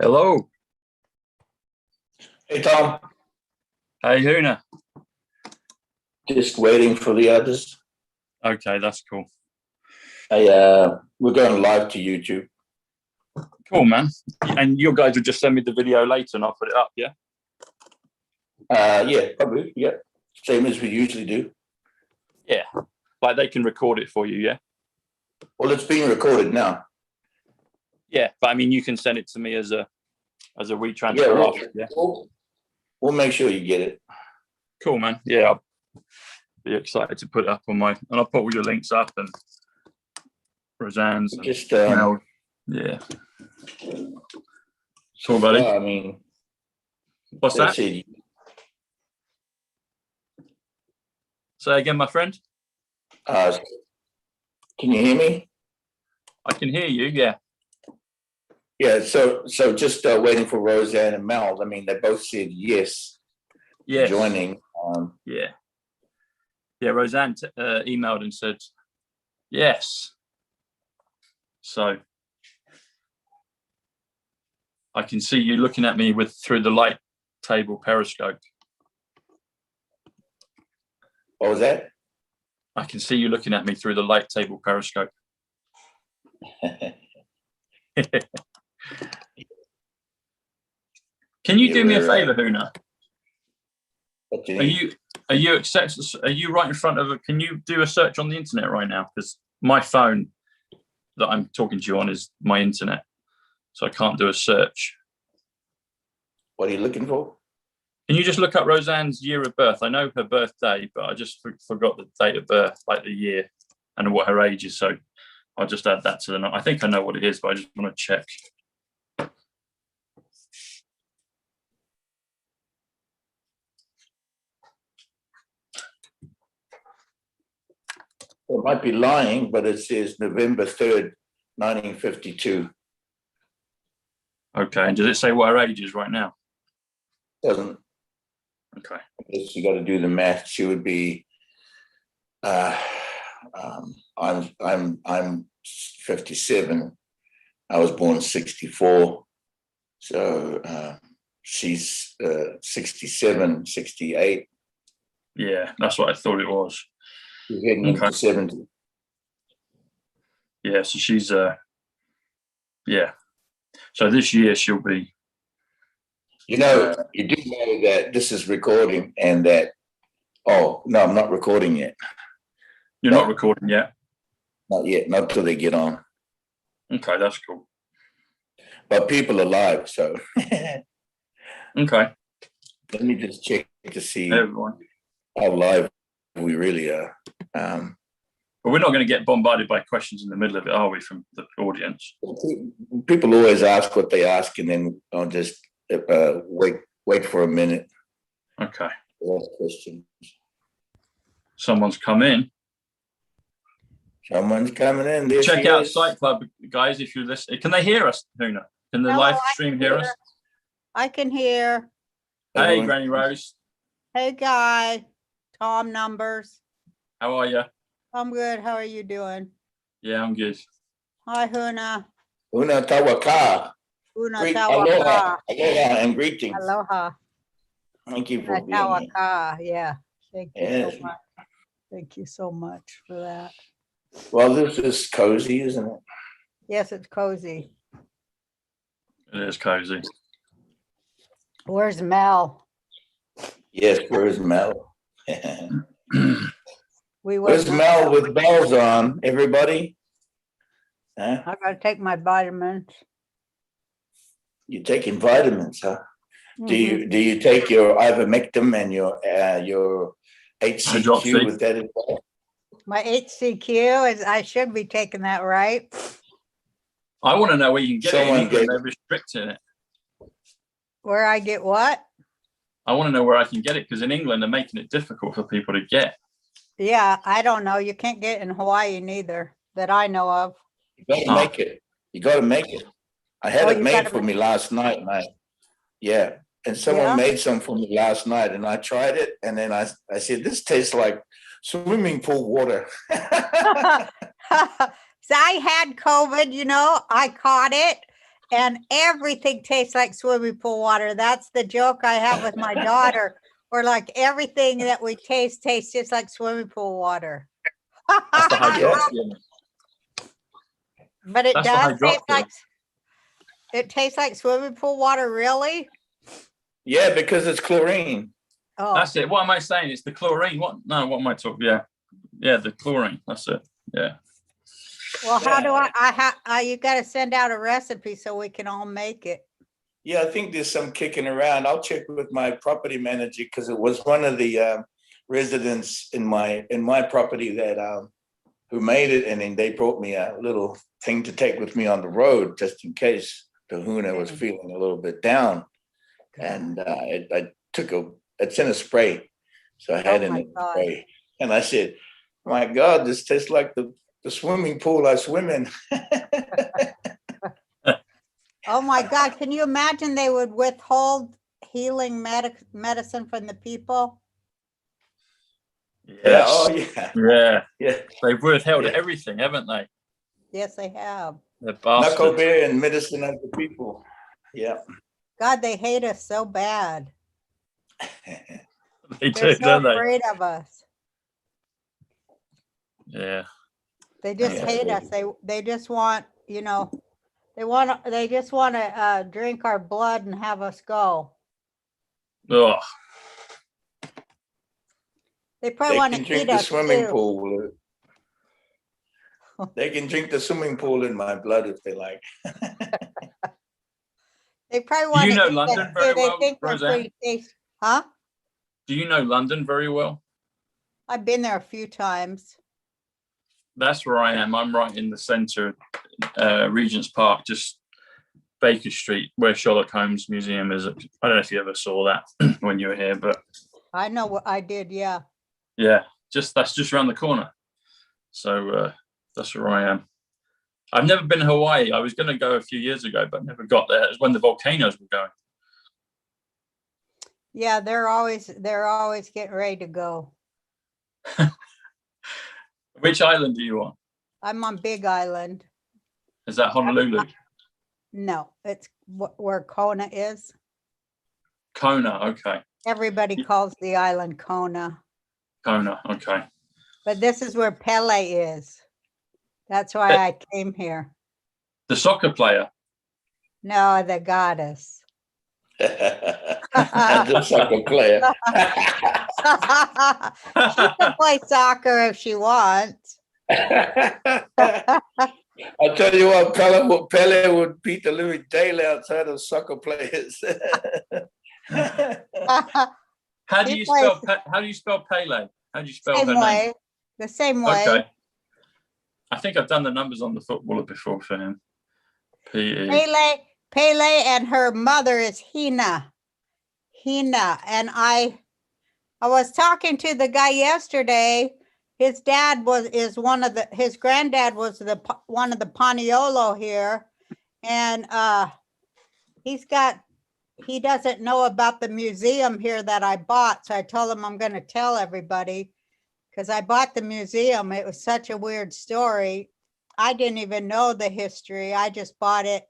Hello. Hey, Tom. Hey, Huna. Just waiting for the others. Okay, that's cool. We're going live to YouTube. Cool, man. And you guys will just send me the video later and I'll put it up, yeah? Yeah, probably. Yeah, same as we usually do. Yeah, like they can record it for you, yeah? Well, it's being recorded now. Yeah, but I mean, you can send it to me as a WeTransfer Yeah, after, yeah? We'll make sure you get it. Cool, man. Yeah, I'll be excited to put it up on my, and I'll put all your links up and Roseanne's. Just, yeah. Cool, buddy. I mean, what's that? It. Say again, my friend. Can you hear me? I can hear you, yeah. Yeah, so just waiting for Roseanne and Mel. I mean, they both said yes. Yes. Joining. Yeah. Yeah, Roseanne emailed and said yes. So I can see you looking at me through the light table periscope. What was that? I can see you looking at me through the light table periscope. Can you do me a favor, Huna? What do you need? Are you right in front of it? Can you do a search on the internet right now? Because my phone that I'm talking to you on is my internet, so I can't do a search. What are you looking for? Can you just look up Roseanne's year of birth? I know her birthday, but I just forgot the date of birth, like the year, and what her age is. So I'll just add that to the. I think I know what it is, but I just want to check. It might be lying, but it says November 3rd, 1952. Okay, and does it say what her age is right now? Doesn't. Okay. I guess you got to do the math. She would be. I'm 57. I was born 64, so she's 67, 68. Yeah, that's what I thought it was. She's getting into 70. Yeah, so she's yeah. So this year she'll be. You know, you do know that this is recording and that. Oh no, I'm not recording yet. You're not recording yet? Not yet. Not till they get on. Okay, that's cool. But people are live, so. Okay. Let me just check to see Everyone. how live we really are. But we're not going to get bombarded by questions in the middle of it, are we, from the audience? People always ask what they ask, and then I'll just wait for a minute. Okay. Last questions. Someone's come in. Someone's coming in. There Check out Site Club, guys, if you're listening. Can they hear us, Huna? Can the live stream hear us? I can hear. Hey, Granny Rose. Hey, Guy. Tom Numbers. How are you? I'm good. How are you doing? Yeah, I'm good. Hi, Huna. Huna Tawaka. Huna Tawaka. Aloha and greetings. Aloha. Thank you for Huna being here. Tawaka. Yeah. Thank you Yes. so much. Thank you so much for that. Well, this is cozy, isn't it? Yes, it's cozy. It is cozy. Where's Mel? Yes, where's Mel? Where's Where's Mel with bells on, everybody? Huh? I gotta take my vitamins. You're taking vitamins, huh? Do you take your ivermectin and your HCQ with that as well? My HCQ is. I should be taking that, right? I want to know where you can get it. They're restricting it. Where I get what? I want to know where I can get it, because in England they're making it difficult for people to get. Yeah, I don't know. You can't get it in Hawaii neither, that I know of. You got to make it. You got to make it. I had it made for me last night, and and someone made some for me last night, and I tried it, and then I said, this tastes like swimming pool water. So I had COVID, I caught it, and everything tastes like swimming pool water. That's the joke I have with my daughter. Or like everything that we taste tastes just like swimming pool water. That's the hydroxy. But it That's the does taste hydroxy. like it tastes like swimming pool water, really? Yeah, because it's chlorine. Oh, That's it. What am I saying? It's the chlorine. What? No, what am I talking? Yeah, yeah, the chlorine. That's it. Yeah. well, how do you got to send out a recipe so we can all make it. Yeah, I think there's some kicking around. I'll check with my property manager because it was one of the residents in my property that who made it, and then they brought me a little thing to take with me on the road just in case the Huna was feeling a little bit down. And I took it's in a spray, so I had it in a spray, and I said, "My God, this tastes like the swimming pool I swim in." Oh my God, can you imagine they would withhold healing medicine from the people? Yes. Yeah, oh yeah. Yeah. Yeah. They've withheld everything, haven't they? Yes, they have. The bastards. Knuckle bear and medicine of the people. Yeah. God, they hate us so bad. They They're do, so don't they? afraid of us. Yeah. They just hate us. They just want, you know, they just want to drink our blood and have us go. Oh, They probably want to drink eat the us swimming too. pool. They can drink the swimming pool in my blood if they like. They probably want you to know eat London us very too. They well, think we're Roseanne? pretty tasty. Huh? Do you know London very well? I've been there a few times. That's where I am. I'm right in the centre, Regent's Park, just Baker Street, where Sherlock Holmes Museum is. I don't know if you ever saw that when you were here, but I know what I did. Yeah. yeah, that's just around the corner. So that's where I am. I've never been to Hawaii. I was going to go a few years ago, but never got there. It was when the volcanoes were going. Yeah, they're always getting ready to go. Which island are you on? I'm on Big Island. Is that Honolulu? No, it's where Kona is. Kona, okay. Everybody calls the island Kona. Kona, okay. But this is where Pele is. That's why I came here. The soccer player? No, the goddess. And the soccer player. She can play soccer if she wants. I'll tell you what, Pele would beat the living daylight outside of soccer players. How do you spell Pele? How do you spell Same her way. name? The same way. Okay. I think I've done the numbers on the footballer before for him. Pele and her mother is Huna. And I was talking to the guy yesterday. His dad his granddad was one of the Paniolo here, and he doesn't know about the museum here that I bought. So I told him I'm going to tell everybody because I bought the museum. It was such a weird story. I didn't even know the history. I just bought it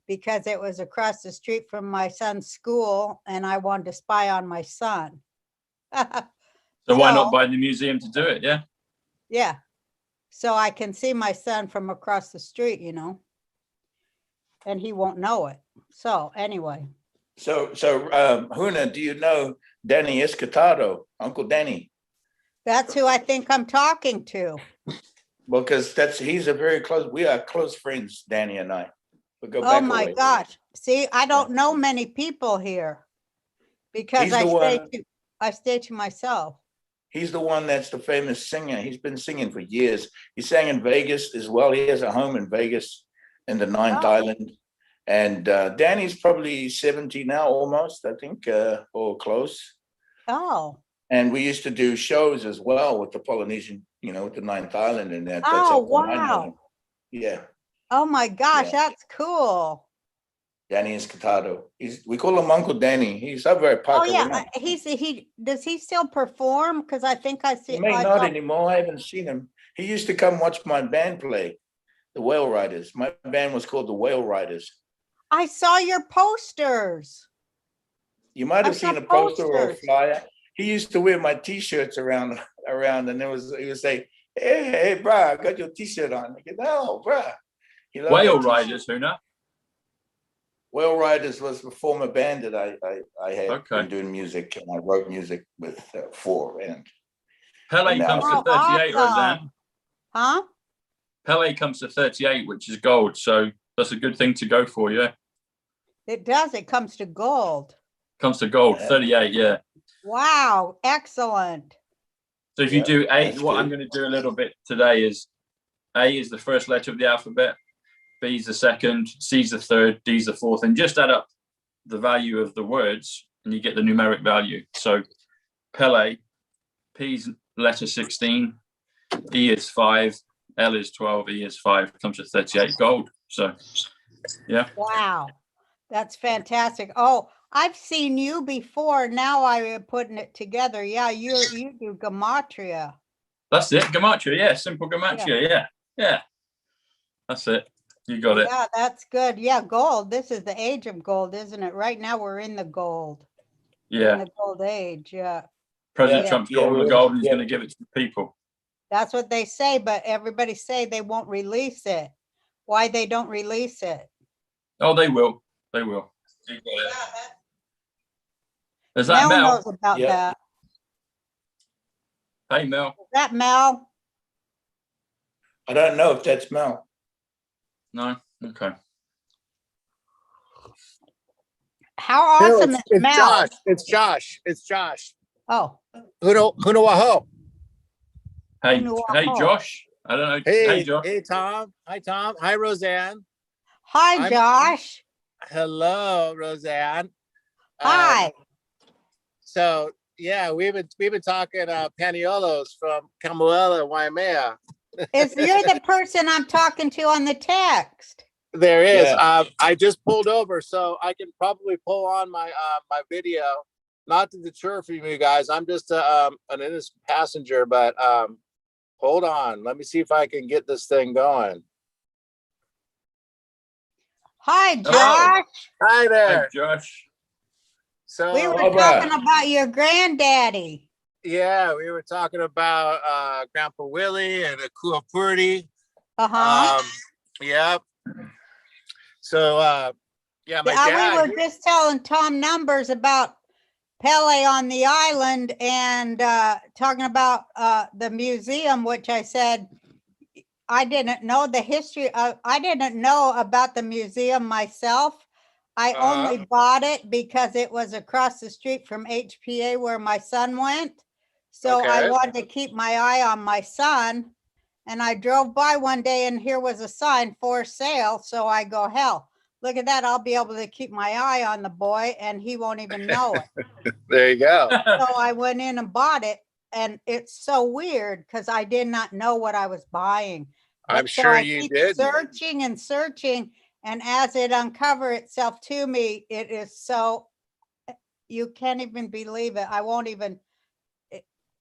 because it was across the street from my son's school and I wanted to spy on my son. So why not buy the museum to do it? Yeah. Yeah. So I can see my son from across the street, you know, and he won't know it. So anyway. So Huna, do you know Danny Escatado, Uncle Danny? That's who I think I'm talking to. Well, because we are close friends, Danny and I. We go back. Oh my gosh. See, I don't know many people here because I stay to myself. He's the one that's the famous singer. He's been singing for years. He sang in Vegas as well. He has a home in Vegas in the Ninth Island. And Danny's probably 70 now, almost, I think, or close. Oh. And we used to do shows as well with the Polynesian, with the Ninth Island and that. Oh, wow. Yeah. Oh my gosh, that's cool. Danny Escatado. We call him Uncle Danny. He's up very popular. Oh yeah, does he still perform? Because I think I see. He may not anymore. I haven't seen him. He used to come watch my band play, the Whale Riders. My band was called the Whale Riders. I saw your posters. You might have I saw seen a poster or a posters. flyer. He used to wear my T-shirts around, and he would say, "Hey, bro, I got your T-shirt on." I go, "No, bro." He loved Whale that T-shirt. Riders, Huna. Whale Riders was the former band that I had Okay. been doing music, and I wrote music with for. And Pele now- comes to Oh, 38, awesome. Roseanne. Huh? Pele comes to 38, which is gold. So that's a good thing to go for, yeah. It does. It comes to gold. Comes to gold, Yeah. 38, yeah. Wow. Excellent. So if you Yeah, do A, that's what I'm good. going to do a little bit today is A is the first letter of the alphabet, B is the second, C is the third, D is the fourth, and just add up the value of the words and you get the numeric value. So Pele, P's letter 16, E is 5, L is 12, E is 5, comes to 38 gold. So, yeah. Wow. That's fantastic. Oh, I've seen you before. Now I'm putting it together. Yeah, you do Gematria. That's it. Gematria, yeah. Simple Gematria, yeah. Yeah. That's it. You got it. Yeah, that's good. Yeah, gold. This is the age of gold, isn't it? Right now we're in the gold. In Yeah. the gold age. Yeah. President Yeah, Trump's got yeah, all the really, gold and he's yeah. going to give it to the people. That's what they say, but everybody say they won't release it. Why they don't release it? Oh, they will. They will. Is that Mel Mel? knows about Yeah. that. Hey, Mel. Is that Mel? I don't know if that's Mel. No? Okay. How No, awesome it's, is it's Mel? Josh. It's Josh. It's Josh. Oh, Huna Waho. Hey, Huna hey, Waho. Josh. I don't know. Hey, Josh. hey, Tom. Hi, Tom. Hi, Roseanne. hi, I'm- Josh. Hello, Roseanne. Hi. So yeah, we've been talking paniolos from Camuela, Waimea. You're the person I'm talking to on the text. There is. Yeah. I just pulled over, so I can probably pull on my my video. Not to deter from you guys. I'm just an innocent passenger, but hold on. Let me see if I can get this thing going. Hi, Hello. Josh. Hi Hey, there. Josh. So We were Barbara. talking about your granddaddy. yeah, we were talking about Grandpa Willie and Akua Purdy. Uh-huh. Yeah. So yeah, my We dad. were just telling Tom numbers about Pele on the island and talking about the museum, which I said I didn't know the history of. I didn't know about the museum myself. I only bought it because it was across the street from HPA where my son went. So I Okay. wanted to keep my eye on my son. And I drove by one day and here was a sign for sale. So I go, hell, look at that. I'll be able to keep my eye on the boy and he won't even know it. There you go. So I went in and bought it. And it's so weird because I did not know what I was buying. I'm But so sure I you keep did. searching and searching. And as it uncover itself to me, it is so, you can't even believe it. I won't even,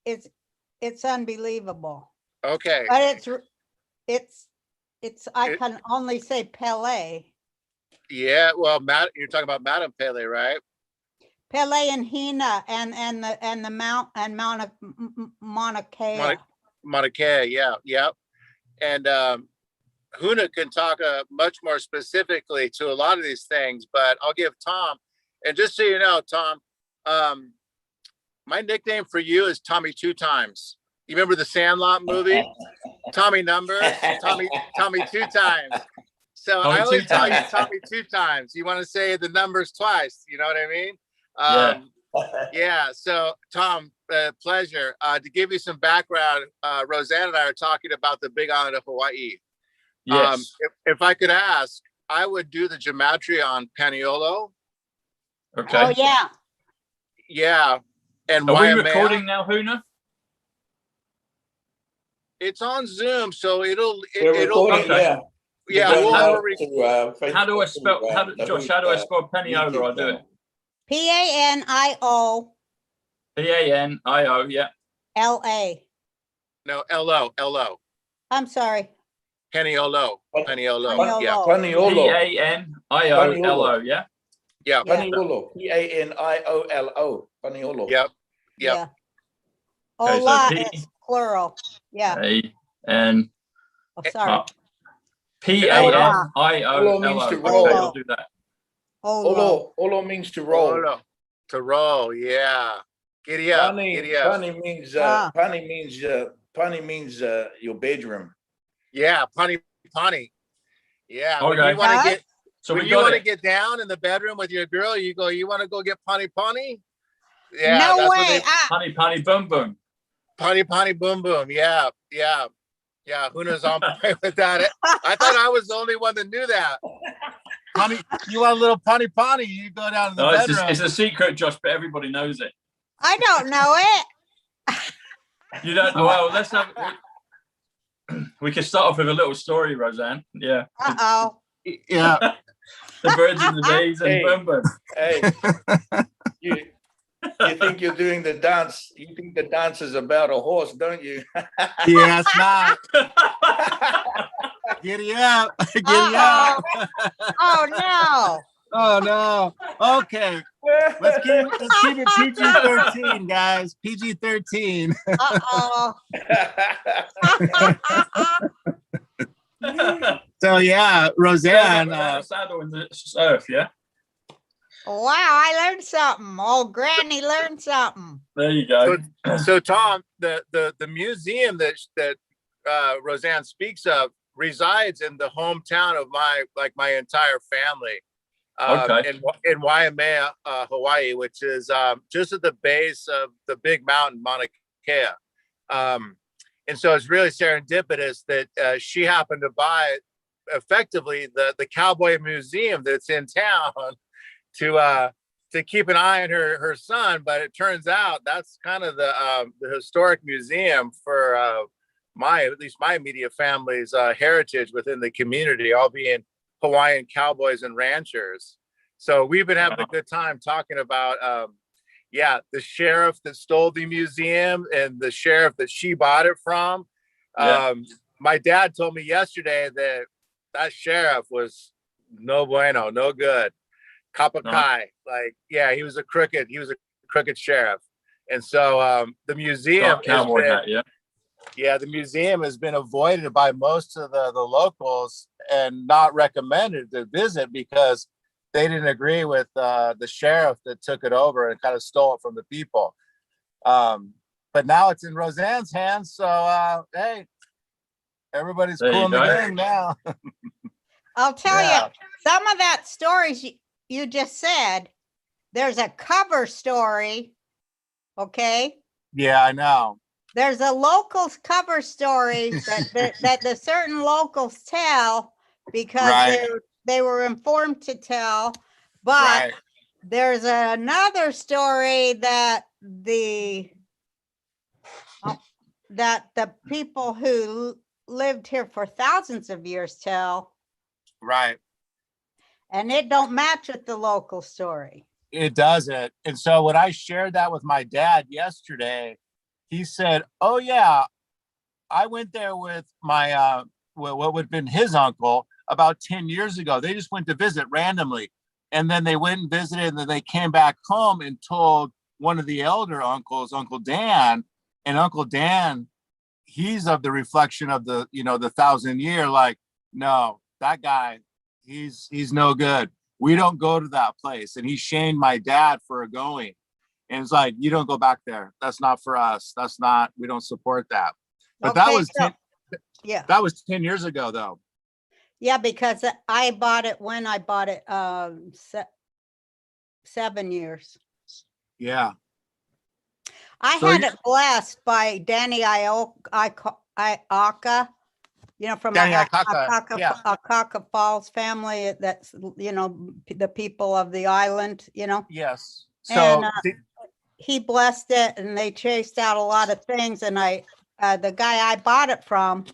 it's unbelievable. Okay. But I It- can only say Pele. Yeah. Well, you're talking about Madame Pele, right? Pele and Hina and the Mount and Mauna Kea. Mauna Kea. Yeah. Yep. And Huna can talk much more specifically to a lot of these things, but I'll give Tom. And just so you know, Tom, my nickname for you is Tommy Two Times. You remember the Sandlot movie? Tommy Numbers, Tommy Two Times. So Tommy I always Two call you Times. Tommy Two Times. You want to say the numbers twice. You know what I mean? Yeah. So Tom, pleasure. To give you some background, Roseanne and I are talking about the Big Island of Hawaii. Yes. If I could ask, I would do the Gematria on Paniolo. Okay. Oh yeah. Yeah. And Are we Waimea. recording now, Huna? It's on Zoom, so it'll We're recording, okay. yeah. yeah. We're We'll going have a out to, How do I spell? the Josh? Hoot, How do I spell Peniola? YouTube I'll do it. channel. Panio Panio. Yeah. LA. no LO. I'm sorry. Paniolo. Paniolo. Yeah. Paniolo. Paniolo, yeah? Yeah. Paniolo. Paniolo. Paniolo. Yep. Yeah. Okay, so Ola P- is plural. Yeah. A-N, Oh, sorry. Olo means to P-A-N-I-O-L-O. roll. Okay, we'll do that. Olo. Olo means to roll. Olo. To roll. Yeah. Giddy up. Giddy up. Pani means your bedroom. Yeah. Pani. Yeah. When Okay. you want to get So when we you got want to it. get down in the bedroom with your girl, you go, you want to go get pani? Yeah, No that's way. what they Punny, punny, boom, boom. pani boom boom. Yeah. Huna's on point with that. I thought I was the only one that knew that. Pani, you want a little pani? You go down to the No, bedroom. it's a secret, Josh, but everybody knows it. I don't know it. You don't. Well, let's have. We can start off with a little story, Roseanne. Yeah. Uh-oh. Yeah. The birds and the bees and Hey. boom, boom. Hey, you think you're doing the dance? You think the dance is about a horse, don't you? Yeah, it's not. Giddy up. Giddy up. Oh no. Oh no. Okay. Let's keep it PG-13, guys. PG-13. Uh-oh. So yeah, Roseanne. Saddle in the surf, yeah. Wow, I learned something. Old Granny learned something. There you go. So Tom, the museum that Roseanne speaks of resides in the hometown of my entire family. Okay. In Waimea, Hawaii, which is just at the base of the big mountain, Mauna Kea. And so it's really serendipitous that she happened to buy effectively the cowboy museum that's in town to keep an eye on her son. But it turns out that's kind of the historic museum for at least my immediate family's heritage within the community, all being Hawaiian cowboys and ranchers. So we've been having a good time talking about the sheriff that stole the museum and the sheriff that she bought it from. Yeah. My dad told me yesterday that sheriff was no bueno, no good. Kapakai. He was a crooked sheriff. And so the museum Cowboy hat, yeah. Yeah, the museum has been avoided by most of the locals and not recommended to visit because they didn't agree with the sheriff that took it over and kind of stole it from the people. But now it's in Roseanne's hands. So, hey, everybody's cool in the game now. I'll tell you, some of that stories you just said, there's a cover story. Okay. Yeah, I know. There's a locals cover story that the certain locals tell because they were informed to tell, but there's another story that the people who lived here for thousands of years tell. Right. And it don't match with the local story. It doesn't. And so when I shared that with my dad yesterday, he said, "Oh yeah, I went there with my what would have been his uncle about 10 years ago. They just went to visit randomly. And then they went and visited, and then they came back home and told one of the elder uncles, Uncle Dan, and Uncle Dan, he's of the reflection of the 1,000-year, like, no, that guy, he's no good. We don't go to that place." And he shamed my dad for going. And it's like, you don't go back there. That's not for us. We don't support that. But that was 10 years ago though. Yeah, because I bought it when I bought it 7 years. Yeah. I had it blessed by Danny Ioka, from Akaka Falls family. That's, the people of the island, Yes. So and, he blessed it, and they chased out a lot of things. And the guy I bought it from,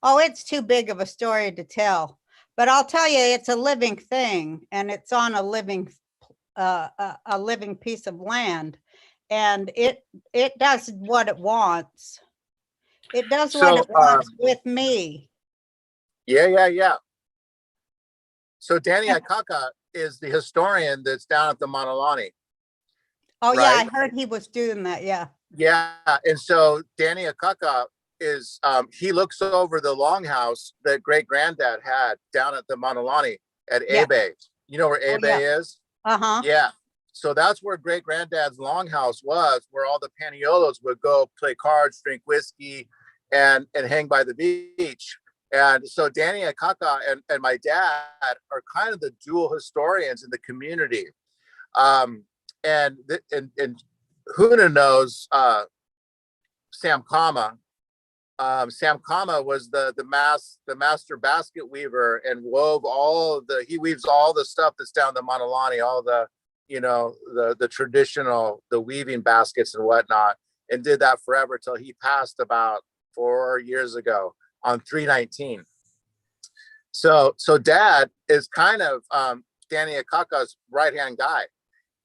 it's too big of a story to tell, but I'll tell you, it's a living thing, and it's on a living piece of land, and it does what it wants. It does what it wants with me. Yeah. So Danny Akaka is the historian that's down at the Manalani. Oh, yeah, I Right? heard he was doing that. Yeah. Yeah. And so Danny Akaka is, he looks over the longhouse that great granddad had down at the Manalani at Yeah. Abe. You know where Oh, Abe yeah. is? Uh-huh. Yeah. So that's where great granddad's longhouse was, where all the Paniolos would go play cards, drink whiskey, and hang by the beach. And so Danny Akaka and my dad are kind of the dual historians in the community. And Huna knows Sam Kama. Sam Kama was the master basket weaver and he weaves all the stuff that's down the Manalani, all the, you know, the traditional, the weaving baskets and whatnot, and did that forever till he passed about 4 years ago on 3/19. So dad is kind of Danny Akaka's right-hand guy.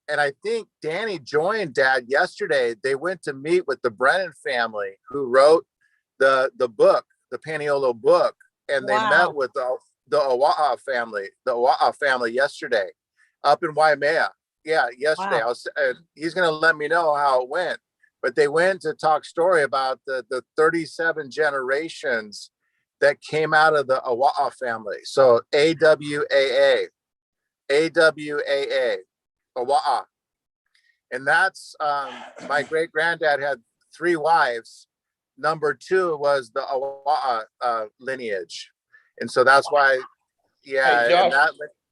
And I think Danny joined dad yesterday. They went to meet with the Brennan family who wrote the book, the Paniolo book, and they met with the Oa'a family yesterday up in Waimea. Yeah, yesterday. Wow. He's going to let me know how it went. But they went to talk story about the 37 generations that came out of the Oa'a family. So AWAA, Oa'a. And that's my great granddad had 3 wives. Number 2 was the Oa'a lineage. And so that's why, yeah. Hey,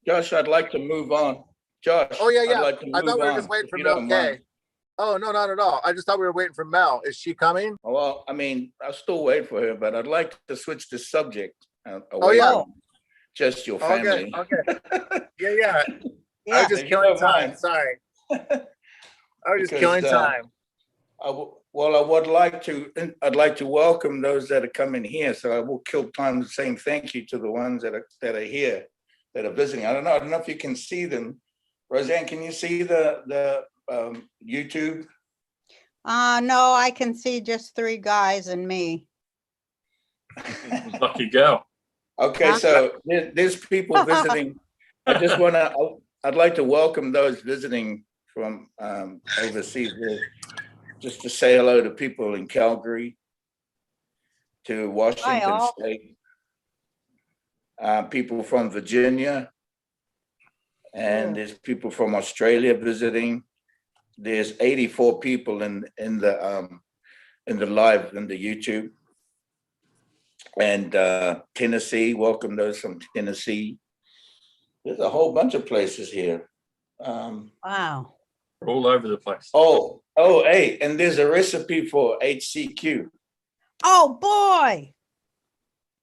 Josh, I'd like to move on. Josh. Oh, yeah. I'd like to I thought we were on, just waiting if for you Mel don't K. mind. Oh, no, not at all. I just thought we were waiting for Mel. Is she coming? Well, I mean, I'll still wait for her, but I'd like to switch the subject away Oh, yeah. from just your family. Okay. Yeah. Yeah. I was just killing time. Sorry. I was just killing time. I'd like to welcome those that are coming here. So I will kill time saying thank you to the ones that are here, that are visiting. I don't know if you can see them. Roseanne, can you see the YouTube? No, I can see just 3 guys and me. Lucky girl. Okay, so there's people visiting. I'd like to welcome those visiting from overseas, just to say hello to people in Calgary, to Washington State, people from Virginia, and there's people from Australia visiting. There's 84 people in the live in the YouTube, and Tennessee. Welcome those from Tennessee. There's a whole bunch of places here. Wow. We're all over the place. Oh, hey, and there's a recipe for HCQ. Oh boy.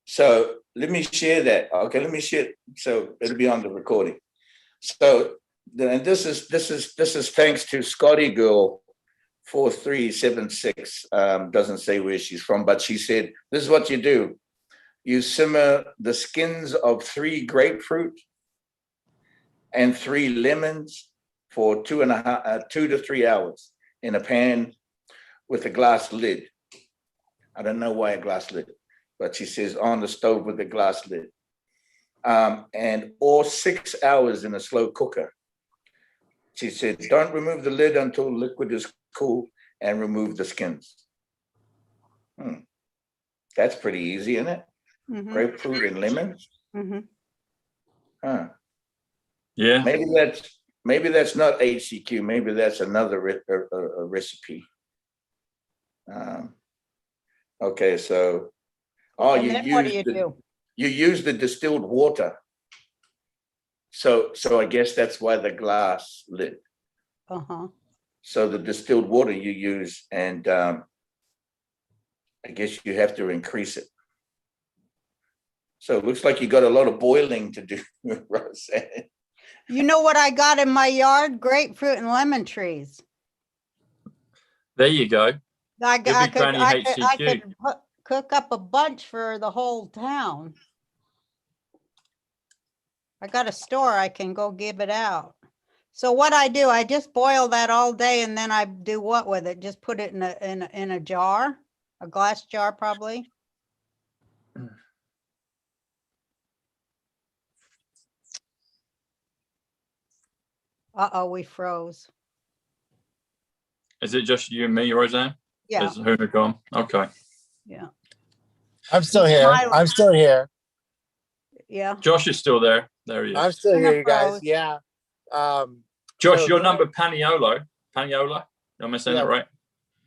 So let me share that. Okay, let me share. So it'll be on the recording. So and this is thanks to Scotty Girl 4376. Doesn't say where she's from, but she said this is what you do. You simmer the skins of 3 grapefruit and 3 lemons for 2 to 3 hours in a pan with a glass lid. I don't know why a glass lid, but she says on the stove with a glass lid. Or 6 hours in a slow cooker. She said, don't remove the lid until liquid is cool and remove the skins. That's pretty easy, isn't it? Mm-hmm. Grapefruit and lemons. Mm-hmm. Huh. Yeah. Maybe that's not HCQ. Maybe that's another recipe. Okay, so you use the distilled water. So I guess that's why the glass lid. So the distilled water you use, and I guess you have to increase it. So it looks like you got a lot of boiling to do, Roseanne. You know what I got in my yard? Grapefruit and lemon trees. There you go. I could cook up a bunch for the whole town. I got a store, I can go give it out. So what I do, I just boil that all day, and then I do what with it? Just put it in a jar, a glass jar probably. Uh-oh, we froze. Is it just you and me, Roseanne? Yeah, Is Huna gone? Okay. yeah, I'm still He's here. smiling. I'm still here. yeah. Josh is still there. There he I'm is. still Huna here, you guys. froze. Yeah. Josh, So your Huna- number Paniola. Am I saying Yeah. that right?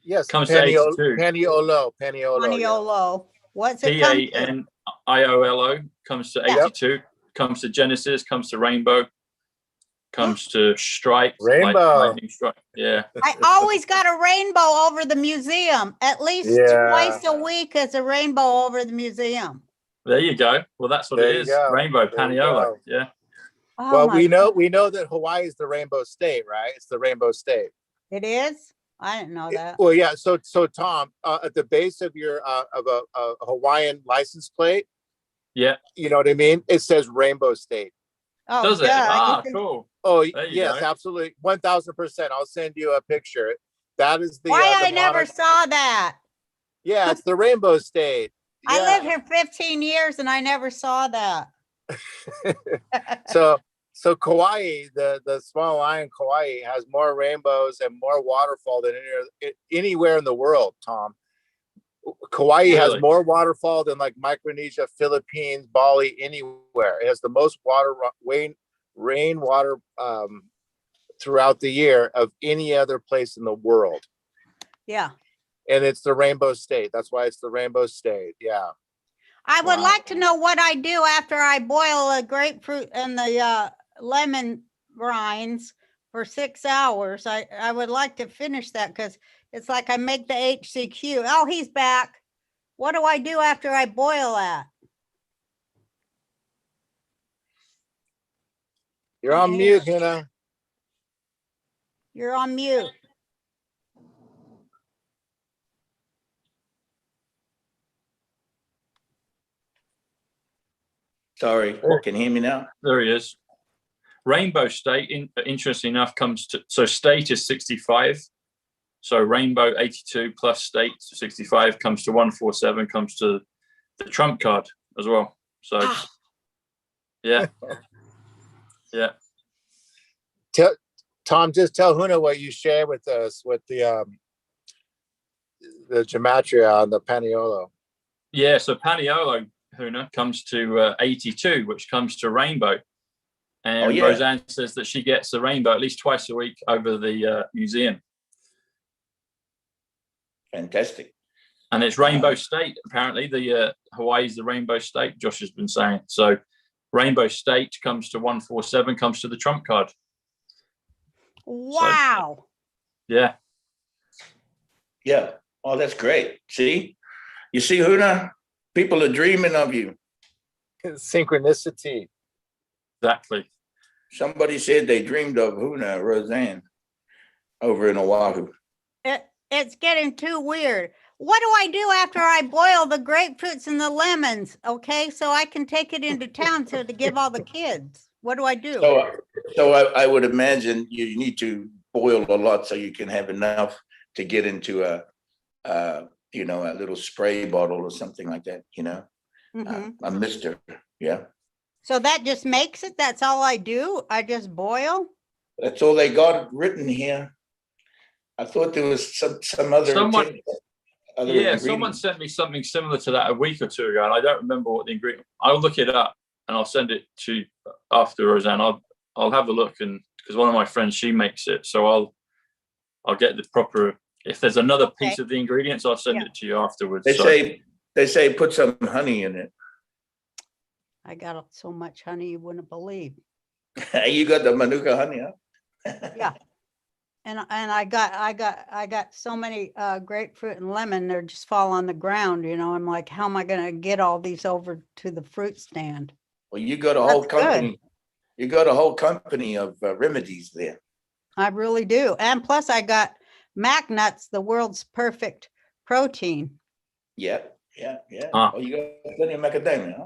Yes, Comes to 82. Paniolo. Paniolo. What's it come to? Paniolo comes to Yeah. 82. Comes to Genesis. Comes to Rainbow. Comes to Strike. Rainbow. Like lightning strike. Yeah. I always got a rainbow over the museum. At least Yeah. twice a week is a rainbow over the museum. There you go. Well, that's what There it you is. go. Rainbow There you Paniolo. go. Yeah. Oh Well, my we God. know that Hawaii is the rainbow state, right? It's the rainbow state. It is? I didn't know that. Well, yeah. So Tom, at the base of your of a Hawaiian license plate, Yeah. you know what I mean? It says rainbow state. Oh, Does it? duh. Ah, You can- cool. Oh, There you yes, go. absolutely, 1000%. I'll send you a picture. That is the. Why the I never monarch- saw that. Yeah, it's the rainbow state. I Yeah. lived here 15 years and I never saw that. So Kauai, the small island Kauai, has more rainbows and more waterfall than anywhere in the world, Tom. Kauai has Really? more waterfall than like Micronesia, Philippines, Bali, anywhere. It has the most rainwater throughout the year of any other place in the world. Yeah. And it's the rainbow state. That's why it's the rainbow state. Yeah. I would Wow. like to know what I do after I boil the grapefruit and the lemon rinds for 6 hours. I would like to finish that because it's like I make the HCQ. Oh, he's back. What do I do after I boil that? You're on mute, Huna. You're on mute. Sorry, can you hear me now? There he is. Rainbow state, interesting enough, comes to, so state is 65. So rainbow 82 plus state 65 comes to 147, comes to the trump card as well. So, yeah. Yeah. Tom, just tell Huna what you share with us with the Gematria on the Paniolo. Yeah, so Paniolo, Huna, comes to 82, which comes to rainbow. And Roseanne says that she gets the rainbow at least twice a week over the museum. Fantastic. And it's rainbow state, apparently. The Hawaii's the rainbow state, Josh has been saying. So rainbow state comes to 147, comes to the trump card. Wow. So, yeah. Yeah. Oh, that's great. See? You see, Huna? People are dreaming of you. Synchronicity. Exactly. Somebody said they dreamed of Huna, Roseanne, over in Oahu. It's getting too weird. What do I do after I boil the grapefruits and the lemons? Okay, so I can take it into town to give all the kids. What do I do? So I would imagine you need to boil a lot so you can have enough to get into a little spray bottle or something like that, a mister. Yeah. So that just makes it? That's all I do? I just boil? That's all they got written here. I thought there was some other. Someone sent me something similar to that a week or two ago, and I don't remember what the ingredient. I'll look it up and I'll send it to you after, Roseanne. I'll have a look, and because one of my friends, she makes it, so I'll get the proper. If there's another piece of the ingredients, I'll send it to you afterwards. They say put some honey in it. I got so much honey you wouldn't believe. You got the Manuka honey, huh? Yeah. And I got so many grapefruit and lemon, they're just fall on the ground, I'm like, how am I gonna get all these over to the fruit stand? Well, you got a whole company. Good. You got a whole company of remedies there. I really do. And plus I got mac nuts, the world's perfect protein. Yeah. Oh, you got plenty of macadamia, huh?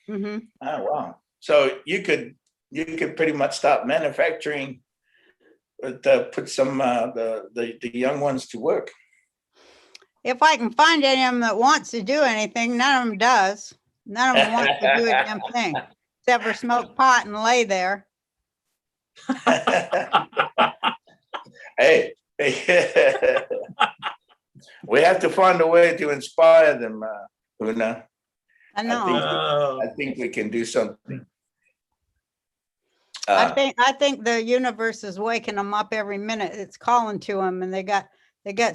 Mm-hmm. Oh, wow. So you could pretty much start manufacturing, but put some the young ones to work. If I can find any of them that wants to do anything, none of them does. None of them wants to do a damn thing except for smoke pot and lay there. Hey, we have to find a way to inspire them, Huna. I know. I think we can do something. I think the universe is waking them up every minute. It's calling to them, and they got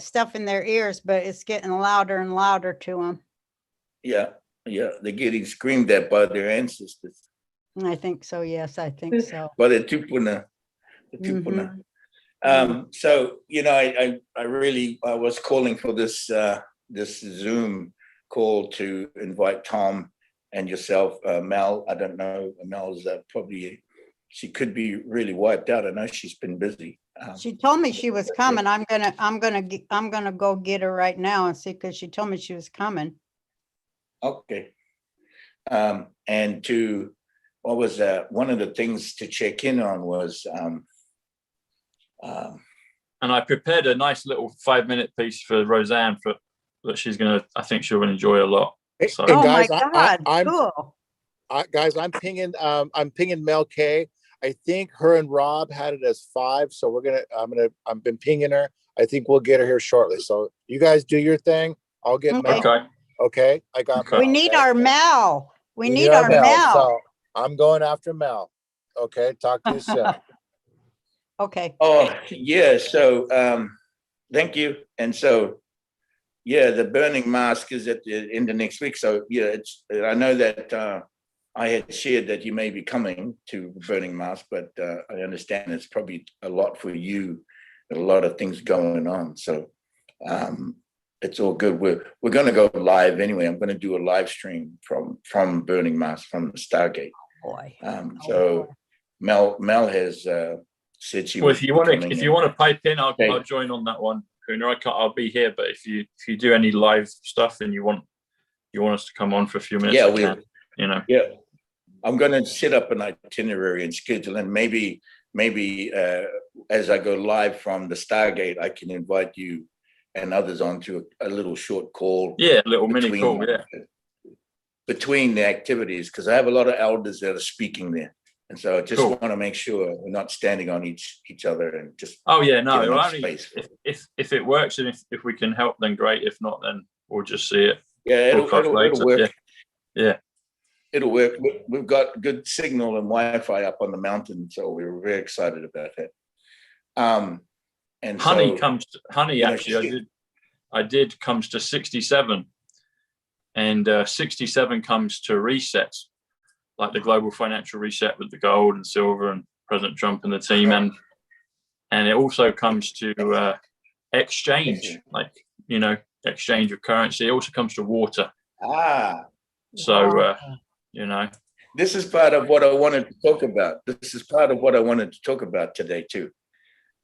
stuff in their ears, but it's getting louder and louder to them. Yeah, they're getting screamed at by their ancestors. I think so. Yes, I think so. But the tupuna. So I really was calling for this this Zoom call to invite Tom and yourself, Mel. I don't know, Mel's probably, she could be really wiped out. I know she's been busy. She told me she was coming. I'm gonna go get her right now and see, because she told me she was coming. Okay. And to what was one of the things to check in on was and I prepared a nice little 5-minute piece for Roseanne that she's gonna, I think she'll enjoy a lot. So. Oh guys, my God, cool. Guys, I'm pinging Mel K. I think her and Rob had it as 5, so I've been pinging her. I think we'll get her here shortly. So you guys do your thing. I'll get Mel. Okay. Okay, I got. Okay. We need our Mel. We need our our Mel. So I'm going after Mel. Okay, talk to you soon. Okay. Oh yeah, so thank you. And so yeah, the burning mask is at the end of next week. So yeah, I know that I had shared that you may be coming to Burning Mask, but I understand it's probably a lot for you, a lot of things going on. So it's all good. We're going to go live anyway. I'm going to do a live stream from Burning Mask, from the Stargate. Boy. So Mel has said she. Well, if you want to pipe in, I'll Okay. join on that one. Huna, I'll be here, but if you do any live stuff and you want us to come on for a few minutes, Yeah, I'm going to set up an itinerary and schedule, and maybe as I go live from the Stargate, I can invite you and others onto a little short call. Yeah, a little mini call. Yeah, between the activities, because I have a lot of elders that are speaking there, and so I just want to make sure we're not standing on each other and just. Oh yeah, no. Only space. If it works and if we can help, then great. If not, then we'll just see it. Yeah, it'll work. Yeah. It'll work. We've got good signal and Wi-Fi up on the mountain, so we were very excited about that. And Honey so, actually, I did comes to 67, and 67 comes to resets, like the global financial reset with the gold and silver and President Trump and the team, and it also comes to exchange, like exchange of currency. It also comes to water. So. This is part of what I wanted to talk about. This is part of what I wanted to talk about today too,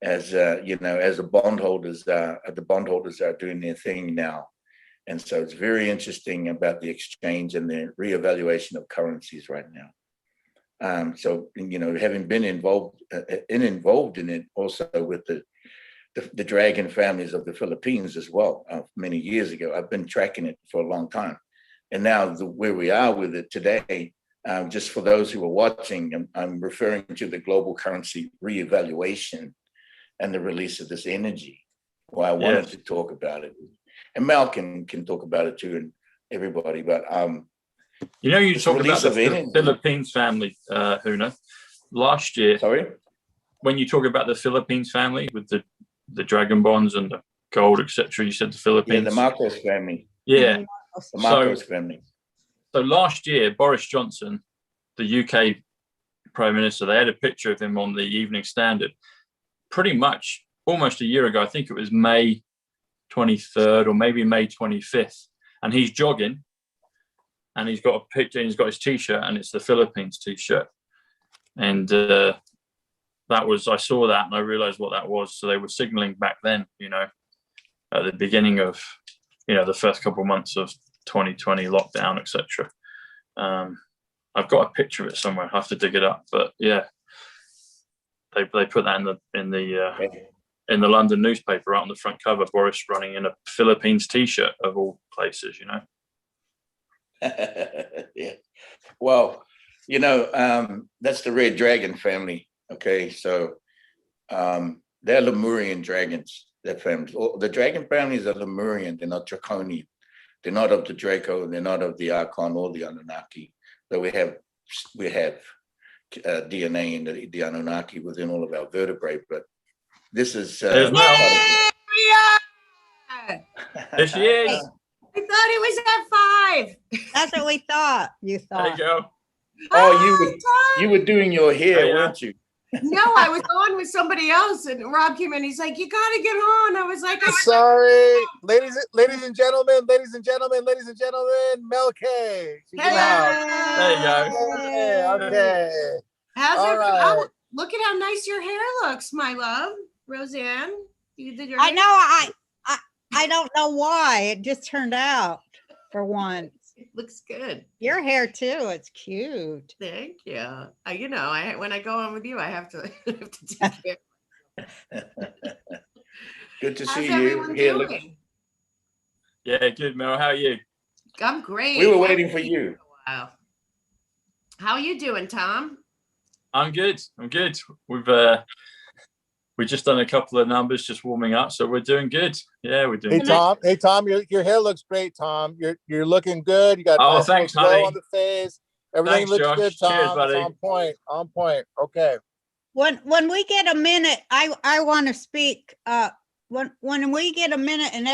as as the bondholders are doing their thing now, and so it's very interesting about the exchange and the reevaluation of currencies right now. So having been involved in it also with the dragon families of the Philippines as well, many years ago. I've been tracking it for a long time. And now where we are with it today, just for those who are watching, I'm referring to the global currency reevaluation and the release of this energy. Why I wanted to talk about it. And Mel can talk about it too, and everybody. But you talk about the Philippines family, Huna. Last year, when you talk about the Philippines family with the dragon bonds and the gold, etc., you said the Philippines. Yeah, the Marcos family. Yeah. The Marcos family. So last year, Boris Johnson, the UK Prime Minister, they had a picture of him on the Evening Standard pretty much almost a year ago. I think it was May 23rd or maybe May 25th. And he's jogging and he's got a picture and he's got his T-shirt and it's the Philippines T-shirt. And I saw that and I realized what that was. So they were signaling back then, at the beginning of the first couple of months of 2020 lockdown, etc. I've got a picture of it somewhere. I have to dig it up, but yeah, they put that in the London newspaper out on the front cover. Boris running in a Philippines T-shirt of all places, Yeah. Well, that's the Red Dragon family. Okay, so they're Lemurian dragons. They're families. The dragon families are Lemurian. They're not draconian. They're not of the Draco. They're not of the Archon or the Anunnaki. Though we have DNA in the Anunnaki within all of our vertebrae, but this is. There's Mel. There she is. I thought it was at 5. That's what we thought. You There thought. you go. Oh, you were doing your hair, Yeah. weren't you? No, I was on with somebody else, and Rob came in. He's like, "You got to get on." I was like, Sorry, ladies and gentlemen, Mel K. She's in the house. There you go. Okay. How's All it? right. Oh, look at how nice your hair looks, my love, Roseanne. You did your I hair? know. I don't know why. It just turned out for once. It looks good. Your hair too. It's cute. Thank you. You know, when I go on with you, I have to, take care. Good to How's see you. everyone Here, doing? Yeah, good, Mel. How are you? I'm great. we were waiting for you. Wow. How are you doing, Tom? I'm good. We've just done a couple of numbers, just warming up, so we're doing good. Yeah, we're doing good. Hey Tom, your hair looks great, Tom. You're looking good. You got a nice thanks, little glow honey. on the face. Everything Thanks, looks Josh. good, Tom. Cheers, buddy. It's on point. Okay. When we get a minute, I want to speak. When we get a minute and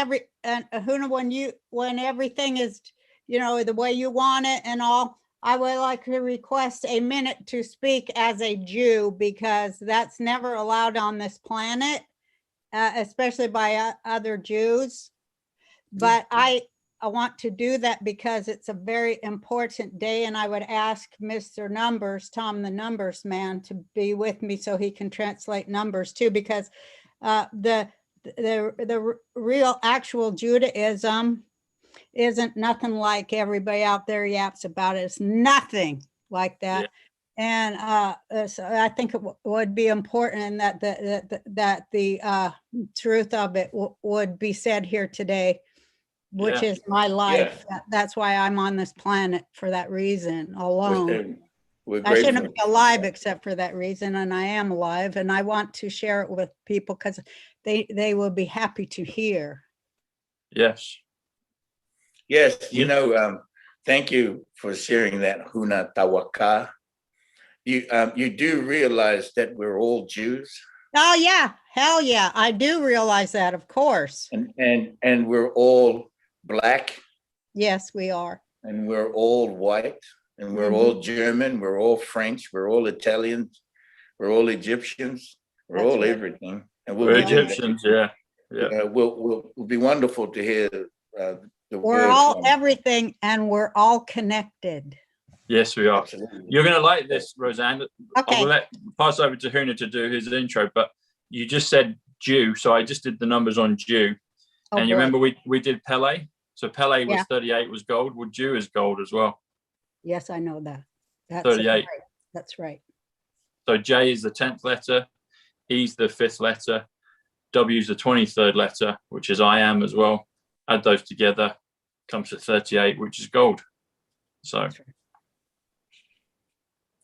Huna, when everything is, the way you want it and all, I would like to request a minute to speak as a Jew, because that's never allowed on this planet, especially by other Jews. But I want to do that because it's a very important day, and I would ask Mr. Numbers, Tom the Numbers Man, to be with me so he can translate numbers too, because the real actual Judaism isn't nothing like everybody out there yaps about it. It's nothing like that. Yeah. And so I think it would be important that the truth of it would be said here today, which is my life. Yeah. That's why I'm on this planet, for that reason alone. I shouldn't be alive except for that reason, and I am alive, and I want to share it with people because they will be happy to hear. Yes. Yes, thank you for sharing that, Huna Tawaka. You do realize that we're all Jews? Oh yeah, hell yeah, I do realize that, of course. And we're all Black? Yes, we are. And we're all white, and we're all German, we're all French, we're all Italians, we're all Egyptians, we're all everything. And we're Egyptians, yeah. We'll be wonderful to hear we're all everything, and we're all connected. Yes, we are. Absolutely. You're going to like this, Roseanne. Okay. I will pass over to Huna to do his intro, but you just said Jew, so I just did the numbers on Jew. Oh, and you remember we did Pele? So Pele was 38 was gold. Well, Jew is gold as well. Yes, I know that. That's 38. Right. That's right. So J is the 10th letter, E's the 5th letter, W is the 23rd letter, which is I am as well. Add those together, comes to 38, which is gold. So,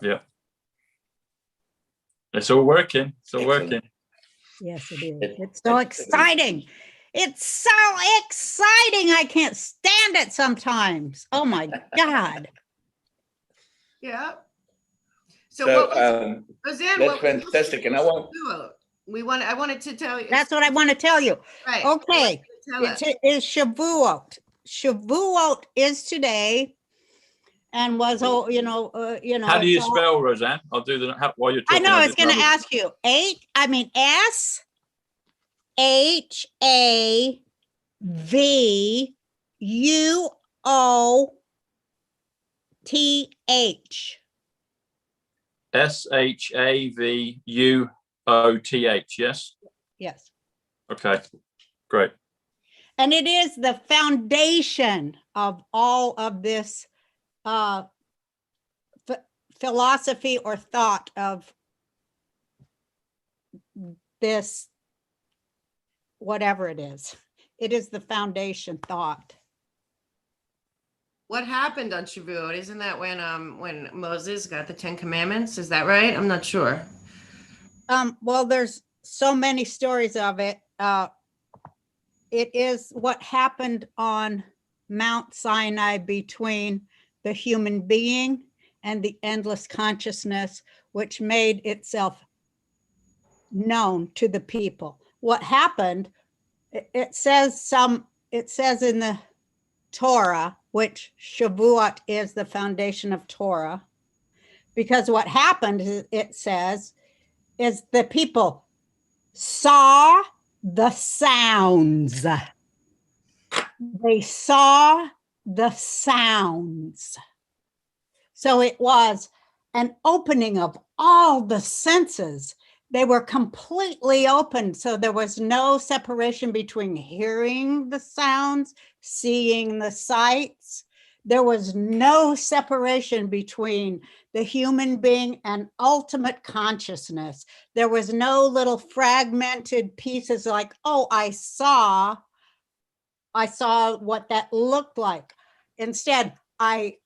yeah. It's all working. It's all working. Yes, it is. It's so exciting. It's so exciting. I can't stand it sometimes. Oh my God. Yeah. So what was, Roseanne, that's fantastic. And I wanted to tell you. That's what I want to tell you. Right. Okay. It is Shavuot. Shavuot is today, and was How do you spell, Roseanne? I'll do the while you're talking. I know. I was going to ask you. SHAVUOTH. SHAVUOTH. Yes. Yes. Okay. Great. And it is the foundation of all of this philosophy or thought of this, whatever it is. It is the foundation thought. What happened on Shavuot? Isn't that when Moses got the 10 Commandments? Is that right? I'm not sure. Well, there's so many stories of it. It is what happened on Mount Sinai between the human being and the endless consciousness, which made itself known to the people. What happened, it says in the Torah, which Shavuot is the foundation of Torah, because what happened, it says, is the people saw the sounds. They saw the sounds. So it was an opening of all the senses. They were completely open. So there was no separation between hearing the sounds, seeing the sights. There was no separation between the human being and ultimate consciousness. There was no little fragmented pieces like, oh, I saw what that looked like. Instead, I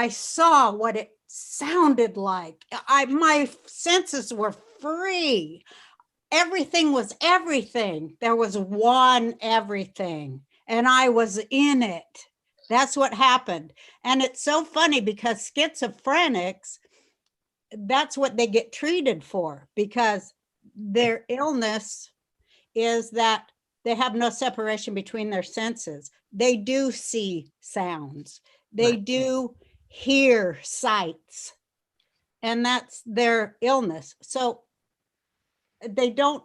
saw what it sounded like. My senses were free. Everything was everything. There was one everything, and I was in it. That's what happened. And it's so funny because schizophrenics, that's what they get treated for, because their illness is that they have no separation between their senses. They do see sounds. They do hear sights, and that's their illness. So they don't,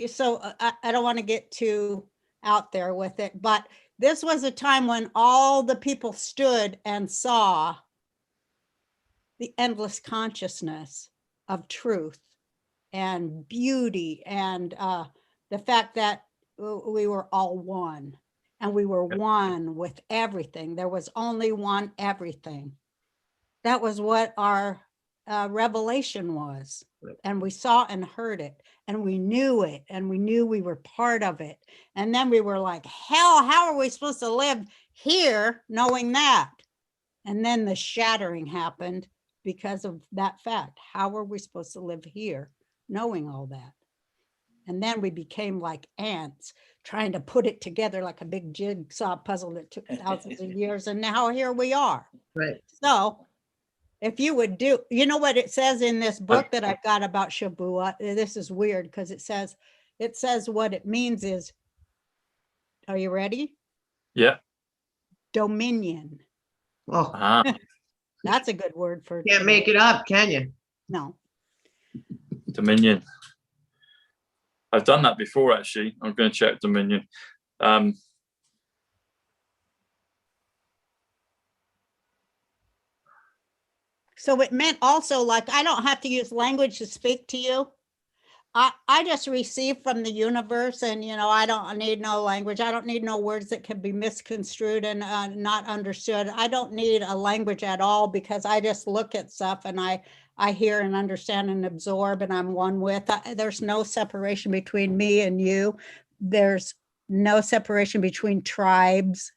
so I don't want to get too out there with it, but this was a time when all the people stood and saw the endless consciousness of truth and beauty, and the fact that we were all one, and we were one with everything. There was only one everything. That was what our revelation was. And we saw and heard it, and we knew it, and we knew we were part of it. And then we were like, hell, how are we supposed to live here knowing that? And then the shattering happened because of that fact. How are we supposed to live here knowing all that? And then we became like ants trying to put it together like a big jigsaw puzzle that took thousands of years. And now here we are. Right. So if you would do, you know what it says in this book that I've got about Shavuot? This is weird because it says what it means is, are you ready? Yeah. Dominion. Oh, That's a good word for. can't make it up, can you? No. Dominion. I've done that before, actually. I'm going to check Dominion. So it meant also, like, I don't have to use language to speak to you. I just receive from the universe, and, you know, I don't need no language. I don't need no words that can be misconstrued and not understood. I don't need a language at all, because I just look at stuff and I hear and understand and absorb, and I'm one with. There's no separation between me and you. There's no separation between tribes.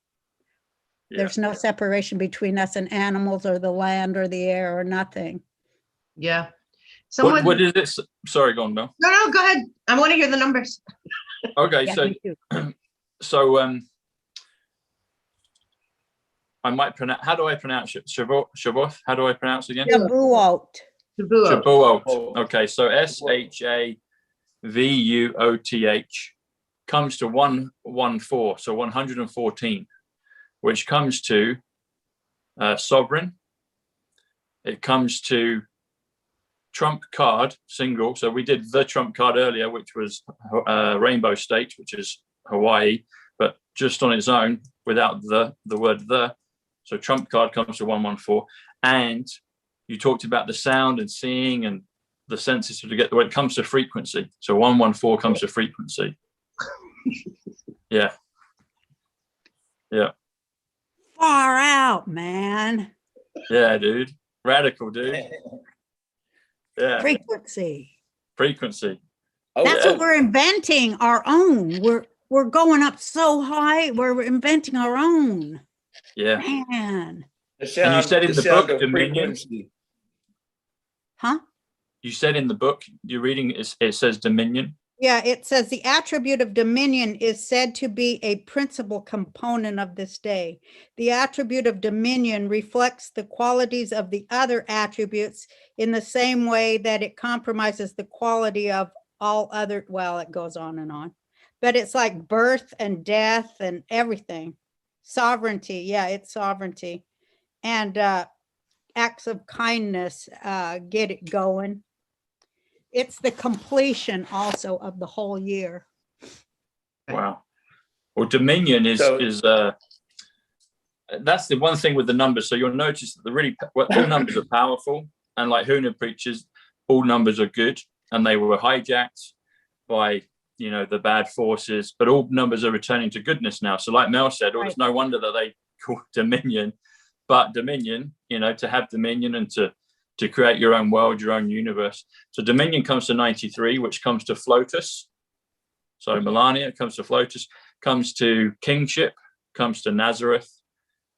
Yeah. There's no separation between us and animals or the land or the air or nothing. Yeah. Someone, What is this? Sorry, go on, Mel. no, go ahead. I want to hear the numbers. Okay, Yeah, so me too. I might pronounce. How do I pronounce it? Shavuot. How do I pronounce it again? Shavuot. Shavuot. Shavuot. Okay, so SHAVUOTH comes to 114, so 114, which comes to sovereign. It comes to trump card, single. So we did the trump card earlier, which was rainbow state, which is Hawaii, but just on its own without the word the. So trump card comes to 114. And you talked about the sound and seeing and the senses to get the way it comes to frequency. So 114 comes to frequency. Yeah. Yeah. Far out, man. Yeah, dude. Radical, dude. Yeah. Frequency. Frequency. That's yeah. what we're inventing, our own. We're going up so high. We're inventing our own. Yeah. Man. The sound, and you said in the sound book, of Dominion. frequency. Huh? you said in the book you're reading, it says dominion. Yeah, it says the attribute of dominion is said to be a principal component of this day. The attribute of dominion reflects the qualities of the other attributes in the same way that it compromises the quality of all other, well, it goes on and on. But it's like birth and death and everything. Sovereignty, yeah, it's sovereignty. And acts of kindness get it going. It's the completion also of the whole year. Wow. Well, dominion is that's the one thing with the numbers. So you'll notice that all numbers are powerful, and like Huna preaches, all numbers are good, and they were hijacked by the bad forces, but all numbers are returning to goodness now. So like Mel said, it's no wonder that they call it dominion, but dominion, to have dominion and to create your own world, your own universe. So dominion comes to 93, which comes to Flotus. So Melania comes to Flotus, comes to kingship, comes to Nazareth,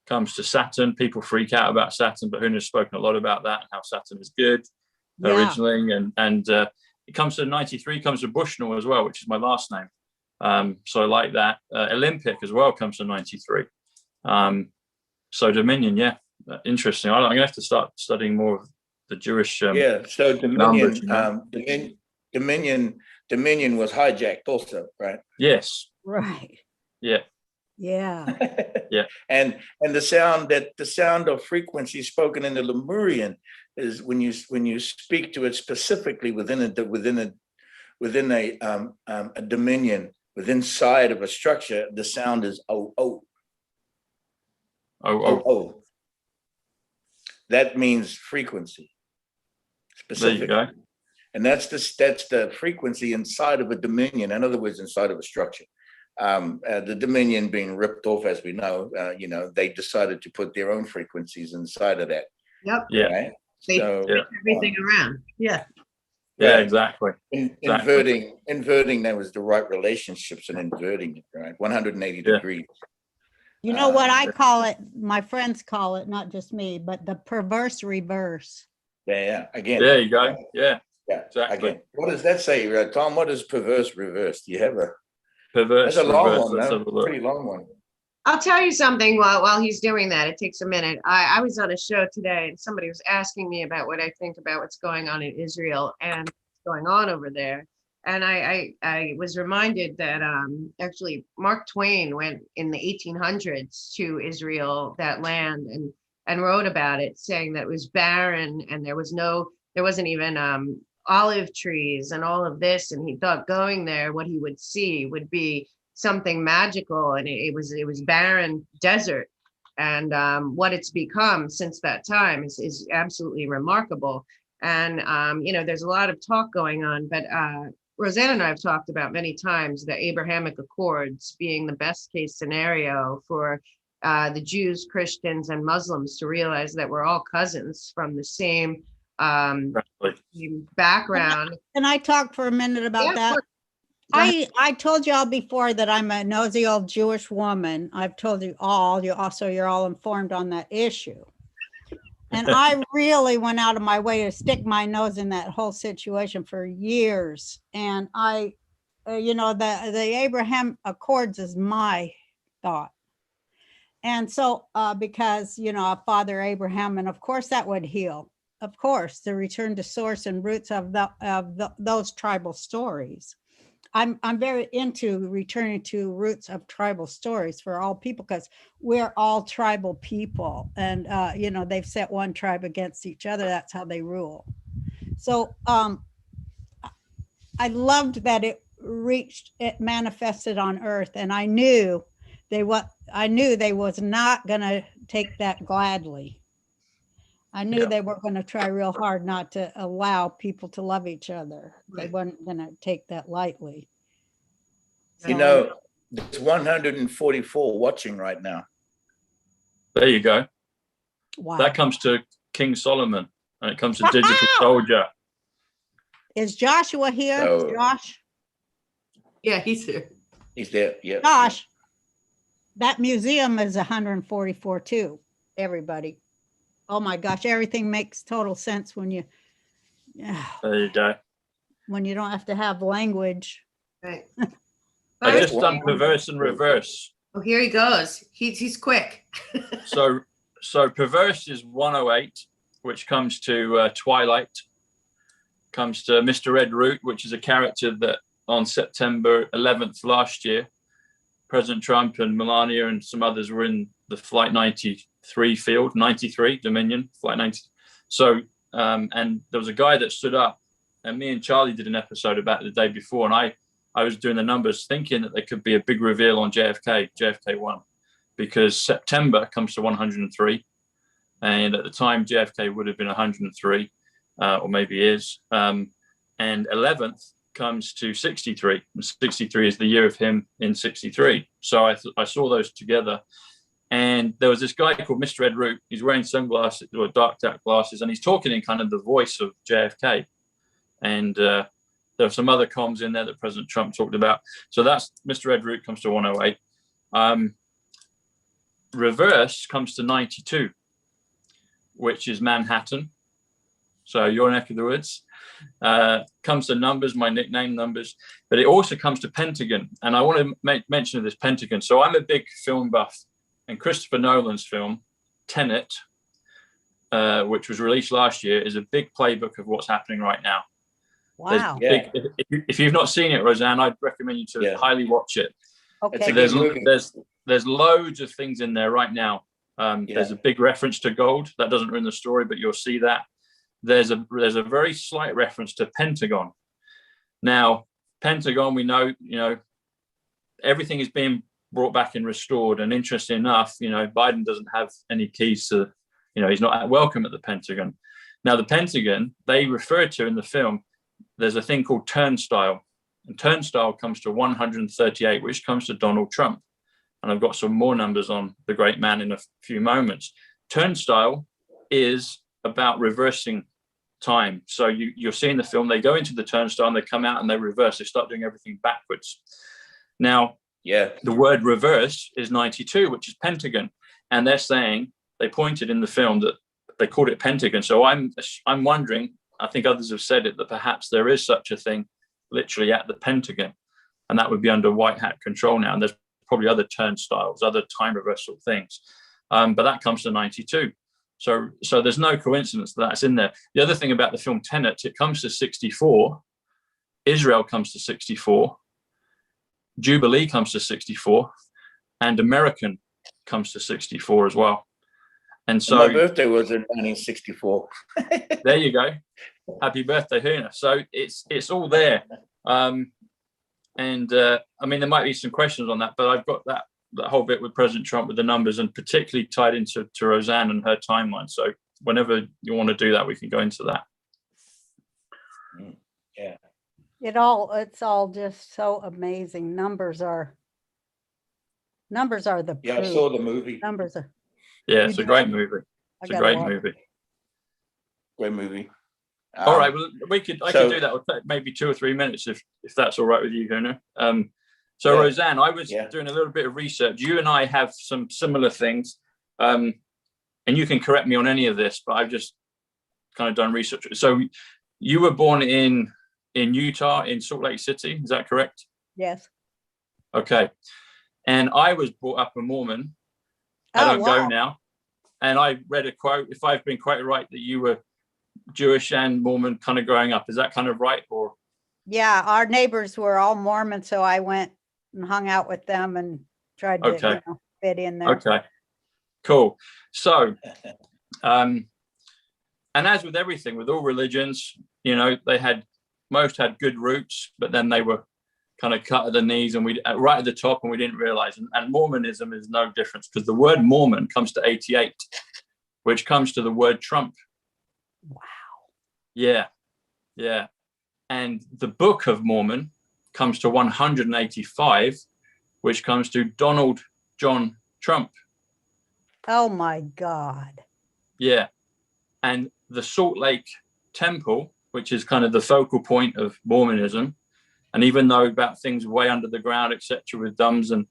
comes to Saturn. People freak out about Saturn, but Huna's spoken a lot about that and how Saturn is good originally. And it comes to 93, comes to Bushnell as well, which is my last name. So I like that. Olympic as well comes to 93. So dominion, yeah, interesting. I'm going to have to start studying more of the Jewish so dominion, numbers, dominion was hijacked also, right? Yes. Right. Yeah. Yeah. Yeah. And the sound of frequency spoken in the Lemurian is when you speak to it specifically within a dominion, within side of a structure, the sound is oh. That means frequency. Specific. There you go. And that's the frequency inside of a dominion. In other words, inside of a structure. The dominion being ripped off, as we know, they decided to put their own frequencies inside of that. Yep. Yeah. Right? They switch everything around. Yeah. Yeah, exactly. Inverting that was the right relationships and inverting it, right? 180 degrees. You know what I call it? My friends call it, not just me, but the perverse reverse. Yeah. Again. There you go. Yeah. Exactly. Again. What does that say, Tom? What is perverse reverse? Do you have a perverse? That's a long reverse. one, no? Pretty long one. I'll tell you something while he's doing that. It takes a minute. I was on a show today and somebody was asking me about what I think about what's going on in Israel and what's going on over there. And I was reminded that actually Mark Twain went in the 1800s to Israel, that land, and wrote about it, saying that it was barren and there wasn't even olive trees and all of this. And he thought going there, what he would see would be something magical, and it was barren desert. And what it's become since that time is absolutely remarkable. And there's a lot of talk going on, but Roseanne and I have talked about many times the Abrahamic Accords being the best case scenario for the Jews, Christians, and Muslims to realize that we're all cousins from the same background. Can I talk for a minute about that? I told y'all before that I'm a nosy old Jewish woman. I've told you all, you're all informed on that issue. And I really went out of my way to stick my nose in that whole situation for years. And the Abraham Accords is my thought. And so because, Father Abraham, and of course that would heal. Of course, the return to source and roots of those tribal stories. I'm very into returning to roots of tribal stories for all people, because we're all tribal people, and they've set one tribe against each other. That's how they rule. So I loved that it manifested on earth, and I knew they was not going to take that gladly. I knew they were going to try real hard not to allow people to love each other. They weren't going to take that lightly. There's 144 watching right now. There you go. Wow. That comes to King Solomon, and it comes to Digital Soldier. Is Joshua here? Josh? Yeah, he's here. He's there. Yeah. Josh, that museum is 144 too, everybody. Oh my gosh, everything makes total sense when you Yeah. There you go. When you don't have to have language. Right. I But- just done perverse and reverse. Oh, here he goes. He's quick. So perverse is 108, which comes to Twilight, comes to Mr. Ed Root, which is a character that on September 11th last year, President Trump and Melania and some others were in the Flight 93 field, 93 Dominion, Flight 90. So, and there was a guy that stood up, and me and Charlie did an episode about it the day before, and I was doing the numbers thinking that there could be a big reveal on JFK 1, because September comes to 103. And at the time, JFK would have been 103, or maybe is. And 11th comes to 63. And 63 is the year of him in 63. So I saw those together. And there was this guy called Mr. Ed Root. He's wearing sunglasses or dark glasses, and he's talking in kind of the voice of JFK. And there are some other comms in there that President Trump talked about. So that's Mr. Ed Root comes to 108. Reverse comes to 92, which is Manhattan. So your neck of the woods. Comes to numbers, my nickname numbers, but it also comes to Pentagon. And I want to make mention of this Pentagon. So I'm a big film buff, and Christopher Nolan's film, Tenet, which was released last year, is a big playbook of what's happening right now. Wow. Yeah. If you've not seen it, Roseanne, I'd recommend you to highly watch it. Okay. It's a good movie. There's loads of things in there right now. There's a big reference to gold. That doesn't ruin the story, but you'll see that. There's a very slight reference to Pentagon. Now, Pentagon, we know, everything is being brought back and restored. And interesting enough, Biden doesn't have any keys to, he's not welcome at the Pentagon. Now, the Pentagon, they refer to in the film, there's a thing called turnstile. And turnstile comes to 138, which comes to Donald Trump. And I've got some more numbers on the great man in a few moments. Turnstile is about reversing time. So you're seeing the film, they go into the turnstile and they come out and they reverse. They start doing everything backwards. Now, the word reverse is 92, which is Pentagon. And they're saying, they pointed in the film that they called it Pentagon. So I'm wondering, I think others have said it, that perhaps there is such a thing literally at the Pentagon. And that would be under white hat control now. And there's probably other turnstiles, other time reversal things. But that comes to 92. So there's no coincidence that that's in there. The other thing about the film Tenet, it comes to 64. Israel comes to 64. Jubilee comes to 64. And American comes to 64 as well. And so my birthday was in 1964. There you go. Happy birthday, Huna. So it's all there. I mean, there might be some questions on that, but I've got that whole bit with President Trump with the numbers, and particularly tied into Roseanne and her timeline. So whenever you want to do that, we can go into that. Yeah. It's all just so amazing. Numbers are the Yeah, I proof. saw the movie. Numbers are. Yeah, it's a great movie. It's a great movie. Great movie. All right, well, I could do that. It'll take maybe 2 or 3 minutes if that's all right with you, Huna. Roseanne, I was doing a little bit of research. You and I have some similar things, and you can correct me on any of this, but I've just kind of done research. So you were born in Utah, in Salt Lake City, is that correct? Yes. Okay. And I was brought up a Mormon. I don't go now. And I read a quote, if I've been quite right, that you were Jewish and Mormon kind of growing up. Is that kind of right? Or yeah, our neighbors were all Mormon, so I went and hung out with them and tried to fit in there. Okay, cool. So, and as with everything, with all religions, most had good roots, but then they were kind of cut at the knees and we right at the top, and we didn't realize. And Mormonism is no difference, because the word Mormon comes to 88, which comes to the word Trump. Wow. Yeah. And the Book of Mormon comes to 185, which comes to Donald John Trump. Oh my God. Yeah. And the Salt Lake Temple, which is kind of the focal point of Mormonism, and even though about things way under the ground, etc., with DUMBs, and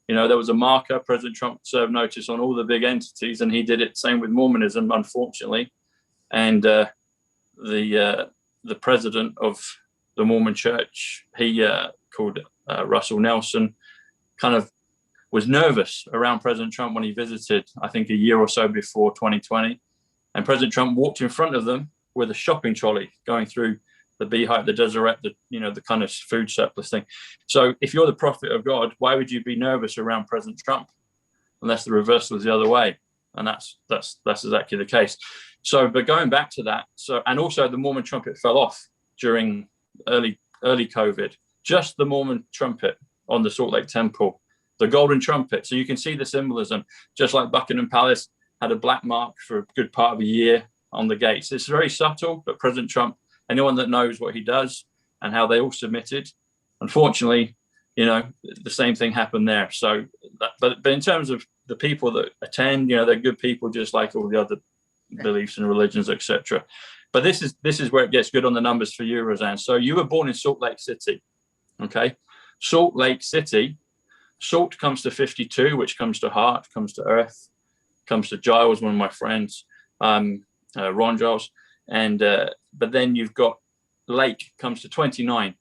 there was a marker, President Trump served notice on all the big entities, and he did it same with Mormonism, unfortunately. And the the president of the Mormon Church, he called Russell Nelson, kind of was nervous around President Trump when he visited, I think a year or so before 2020. And President Trump walked in front of them with a shopping trolley going through the beehive, the deseret, the kind of food surplus thing. So if you're the prophet of God, why would you be nervous around President Trump? Unless the reversal is the other way. And that's exactly the case. So, but going back to that, so, and also the Mormon trumpet fell off during early COVID, just the Mormon trumpet on the Salt Lake Temple, the golden trumpet. So you can see the symbolism, just like Buckingham Palace had a black mark for a good part of a year on the gates. It's very subtle, but President Trump, anyone that knows what he does and how they all submitted, unfortunately, the same thing happened there. So, but in terms of the people that attend, they're good people, just like all the other beliefs and religions, etc. But this is where it gets good on the numbers for you, Roseanne. So you were born in Salt Lake City, okay? Salt Lake City, salt comes to 52, which comes to heart, comes to earth, comes to Giles, one of my friends, Ron Giles, and but then you've got lake comes to 29,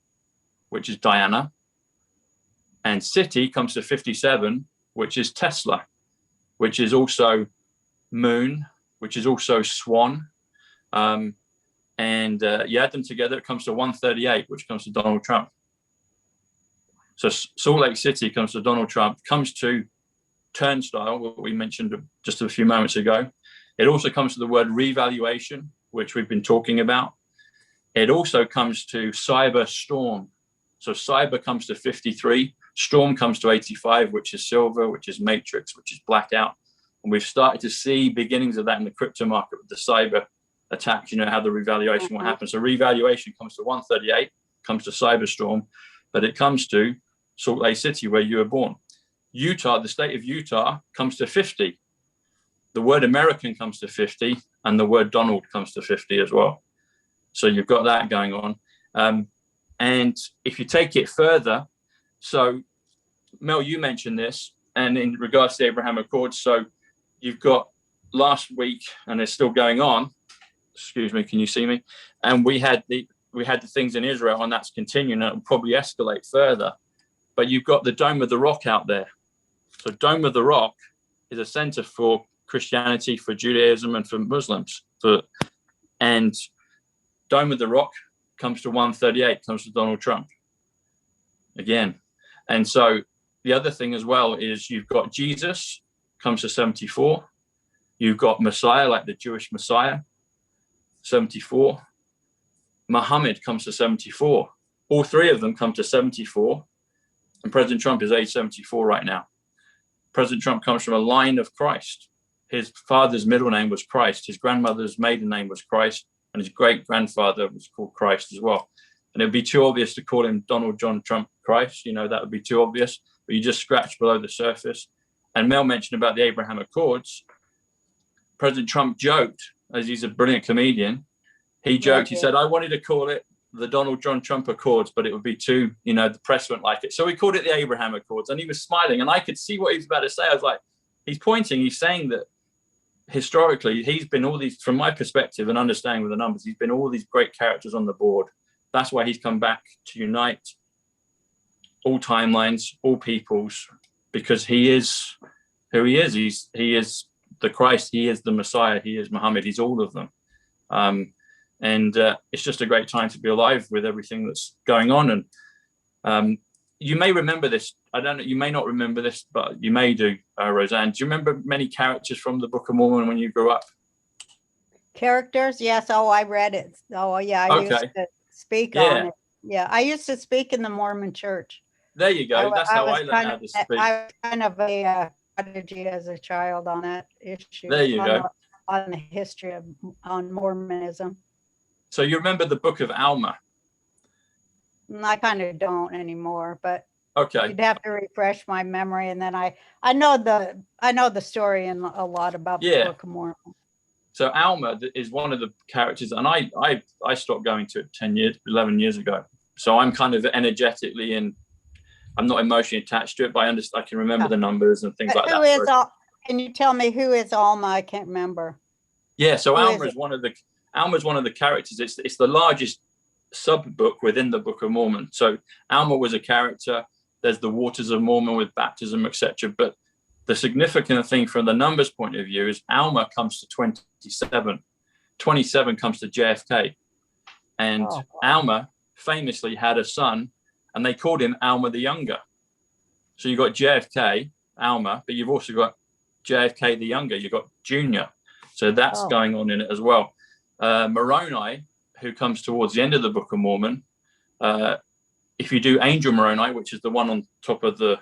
which is Diana, and city comes to 57, which is Tesla, which is also moon, which is also swan, and you add them together, it comes to 138, which comes to Donald Trump. So Salt Lake City comes to Donald Trump, comes to turnstile, what we mentioned just a few moments ago. It also comes to the word revaluation, which we've been talking about. It also comes to cyber storm. So cyber comes to 53, storm comes to 85, which is silver, which is matrix, which is blackout. And we've started to see beginnings of that in the crypto market with the cyber attacks, how the revaluation will happen. So revaluation comes to 138, comes to cyber storm, but it comes to Salt Lake City, where you were born. Utah, the state of Utah, comes to 50. The word American comes to 50, and the word Donald comes to 50 as well. So you've got that going on. And if you take it further, so Mel, you mentioned this, and in regards to the Abraham Accords, so you've got last week, and it's still going on. Excuse me, can you see me? And we had the things in Israel, and that's continuing, and it will probably escalate further. But you've got the Dome of the Rock out there. So Dome of the Rock is a center for Christianity, for Judaism, and for Muslims. And Dome of the Rock comes to 138, comes to Donald Trump again. And so the other thing as well is you've got Jesus comes to 74. You've got Messiah, like the Jewish Messiah, 74. Muhammad comes to 74. All three of them come to 74. And President Trump is age 74 right now. President Trump comes from a line of Christ. His father's middle name was Christ. His grandmother's maiden name was Christ. And his great-grandfather was called Christ as well. And it would be too obvious to call him Donald John Trump Christ. That would be too obvious. But you just scratch below the surface. And Mel mentioned about the Abraham Accords. President Trump joked, as he's a brilliant comedian, he joked, he said, I wanted to call it the Donald John Trump Accords, but it would be too, the press wouldn't like it. So we called it the Abraham Accords, and he was smiling, and I could see what he was about to say. I was like, he's pointing, he's saying that historically, he's been all these, from my perspective and understanding with the numbers, he's been all these great characters on the board. That's why he's come back to unite all timelines, all peoples, because he is who he is. He is the Christ, he is the Messiah, he is Muhammad, he's all of them. And it's just a great time to be alive with everything that's going on. And you may remember this. I don't know. You may not remember this, but you may do, Roseanne. Do you remember many characters from the Book of Mormon when you grew up? Characters? Yes. Oh, I read it. Oh, yeah. I used to speak on it. Yeah. I used to speak in the Mormon church. There you go. That's how I learned how to speak. I was kind of a prodigy as a child on that issue. There you go. On the history on Mormonism. So you remember the Book of Alma? I kind of don't anymore, but okay, you'd have to refresh my memory, and then I know the story and a lot about the Book of Mormon. So Alma is one of the characters, and I stopped going to it 11 years ago. So I'm kind of energetically and I'm not emotionally attached to it, but I can remember the numbers and things like that. Can you tell me who is Alma? I can't remember. Yeah, so Alma is one of the characters. It's the largest sub-book within the Book of Mormon. So Alma was a character. There's the Waters of Mormon with baptism, etc. But the significant thing from the numbers point of view is Alma comes to 27. 27 comes to JFK. And Alma famously had a son, and they called him Alma the Younger. So you've got JFK, Alma, but you've also got JFK the Younger. You've got Junior. So that's going on in it as well. Moroni, who comes towards the end of the Book of Mormon, if you do Angel Moroni, which is the one on top of the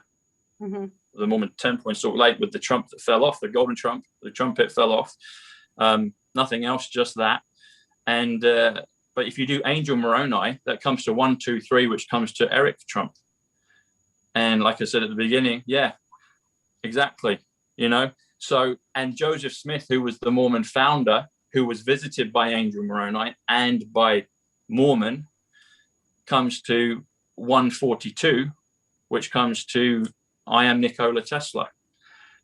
Mormon 10-point Salt Lake with the trump that fell off, the golden trump, the trumpet fell off. Nothing else, just that. And but if you do Angel Moroni, that comes to 1, 2, 3, which comes to Eric Trump. And like I said at the beginning, yeah, exactly. You know, so, and Joseph Smith, who was the Mormon founder, who was visited by Angel Moroni and by Mormon, comes to 142, which comes to I am Nikola Tesla.